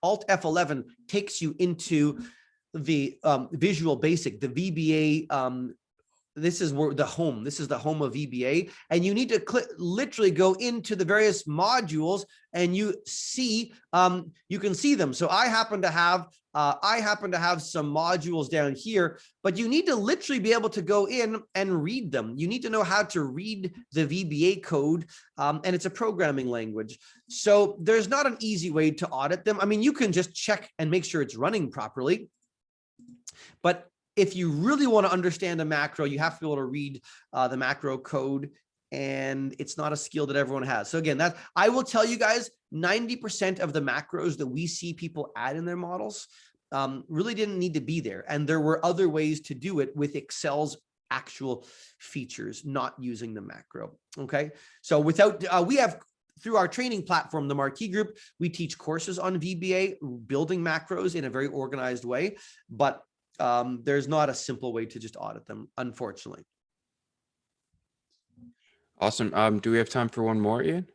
Alt F11 takes you into the Visual Basic, the VBA. This is where the home. This is the home of VBA, and you need to literally go into the various modules, and you can see them. So I happen to have some modules down here, but you need to literally be able to go in and read them. You need to know how to read the VBA code, and it's a programming language. So there's not an easy way to audit them. I mean, you can just check and make sure it's running properly, but if you really want to understand a macro, you have to be able to read the macro code, and it's not a skill that everyone has. So again, I will tell you guys, 90% of the macros that we see people add in their models really didn't need to be there. And there were other ways to do it with Excel's actual features, not using the macro. Okay. So we have, through our training platform, the Marquee Group, we teach courses on VBA, building macros in a very organized way, but there's not a simple way to just audit them, unfortunately. Awesome. Do we have time for one more, Ian?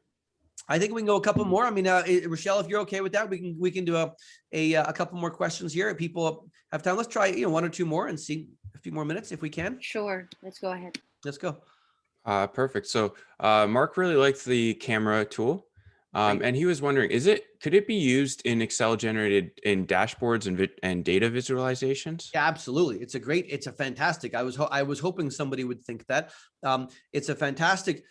I think we can go a couple more. I mean, Rochelle, if you're okay with that, we can do a couple more questions here. If people have time, let's try one or two more and see a few more minutes if we can. Sure. Let's go ahead. Let's go. Perfect. So Mark really liked the camera tool. And he was wondering, could it be used in Excel generated in dashboards and data visualizations? Yeah, absolutely. It's a fantastic. I was hoping somebody would think that. It's a fantastic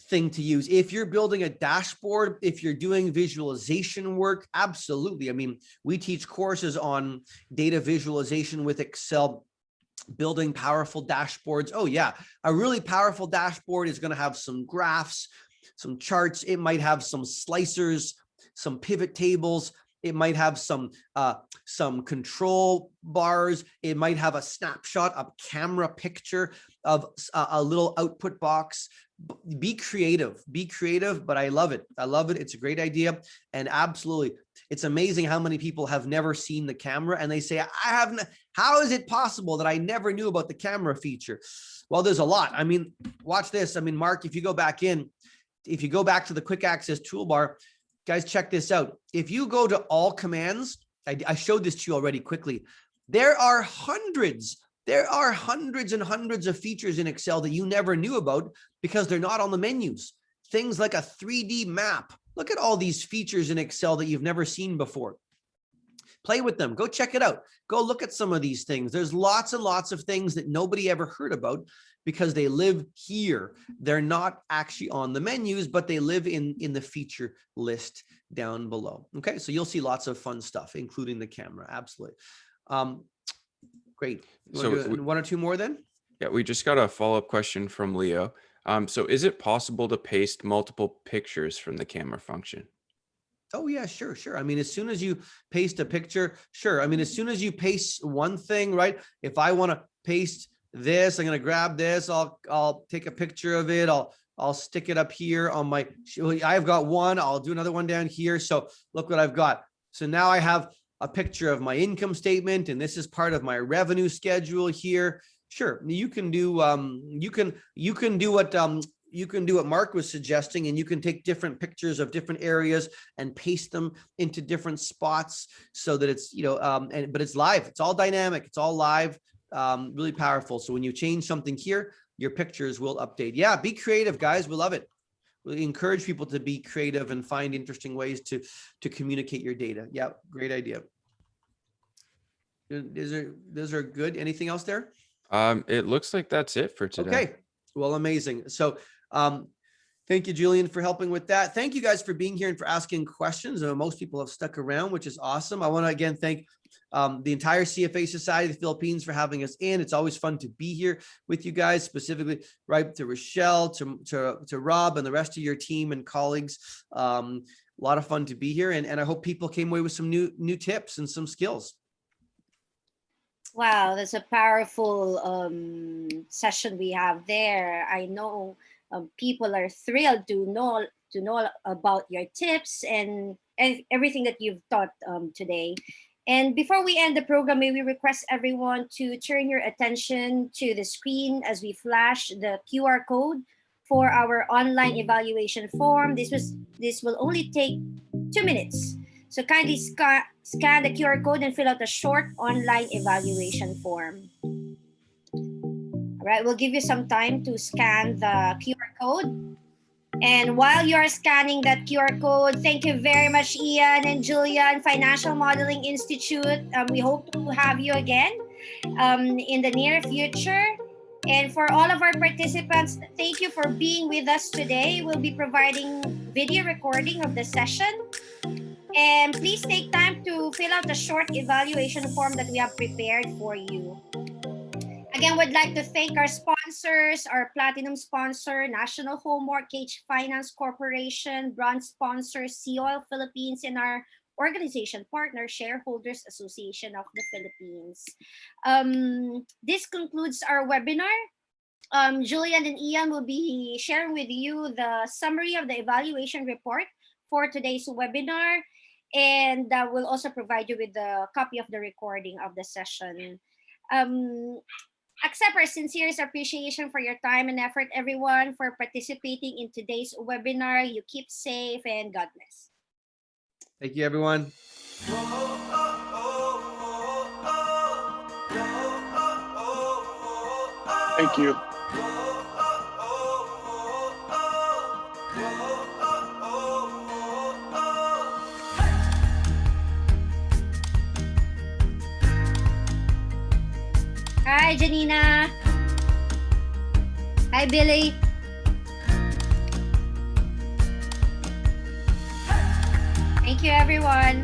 thing to use. If you're building a dashboard, if you're doing visualization work, absolutely. I mean, we teach courses on data visualization with Excel, building powerful dashboards. Oh yeah. A really powerful dashboard is going to have some graphs, some charts. It might have some slicers, some pivot tables. It might have some control bars. It might have a snapshot, a camera picture of a little output box. Be creative, but I love it. I love it. It's a great idea. And absolutely, it's amazing how many people have never seen the camera and they say, how is it possible that I never knew about the camera feature? Well, there's a lot. I mean, watch this. I mean, Mark, if you go back to the quick access toolbar, guys, check this out. If you go to all commands, I showed this to you already quickly. There are hundreds and hundreds of features in Excel that you never knew about because they're not on the menus. Things like a 3D map. Look at all these features in Excel that you've never seen before. Play with them. Go check it out. Go look at some of these things. There's lots and lots of things that nobody ever heard about because they live here. They're not actually on the menus, but they live in the feature list down below. Okay, so you'll see lots of fun stuff, including the camera. Absolutely. Great. So one or two more then? Yeah, we just got a follow-up question from Leo. So is it possible to paste multiple pictures from the camera function? Oh yeah, sure. I mean, as soon as you paste a picture, sure. I mean, as soon as you paste one thing, right? If I want to paste this, I'm going to grab this. I'll take a picture of it. I'll stick it up here on my, I've got one. I'll do another one down here. So look what I've got. So now I have a picture of my income statement, and this is part of my revenue schedule here. Sure, you can do what Mark was suggesting, and you can take different pictures of different areas and paste them into different spots so that it's, but it's live. It's all dynamic. It's all live, really powerful. So when you change something here, your pictures will update. Yeah, be creative, guys. We love it. We encourage people to be creative and find interesting ways to communicate your data. Yeah, great idea. Those are good. Anything else there? It looks like that's it for today. Okay, well, amazing. So thank you, Julian, for helping with that. Thank you guys for being here and for asking questions. Most people have stuck around, which is awesome. I want to again thank the entire CFA Society of the Philippines for having us in. It's always fun to be here with you guys, specifically right to Rochelle, to Rob and the rest of your team and colleagues. A lot of fun to be here, and I hope people came away with some new tips and some skills. Wow, that's a powerful session we have there. I know people are thrilled to know about your tips and everything that you've taught today. And before we end the program, may we request everyone to turn your attention to the screen as we flash the QR code for our online evaluation form. This will only take 2 minutes. So kindly scan the QR code and fill out a short online evaluation form. All right, we'll give you some time to scan the QR code. And while you're scanning that QR code, thank you very much, Ian and Julian, Financial Modeling Institute. We hope to have you again in the near future. And for all of our participants, thank you for being with us today. We'll be providing video recording of the session. And please take time to fill out the short evaluation form that we have prepared for you. Again, we'd like to thank our sponsors, our platinum sponsor, National Home Mortgage Finance Corporation, bronze sponsor, COL Philippines, and our organization partner, Shareholders Association of the Philippines. This concludes our webinar. Julian and Ian will be sharing with you the summary of the evaluation report for today's webinar. And we'll also provide you with a copy of the recording of the session. Accept our sincerest appreciation for your time and effort, everyone, for participating in today's webinar. You keep safe and God bless. Thank you, everyone. Thank you. Hi, Janina. Hi, Billy. Thank you, everyone.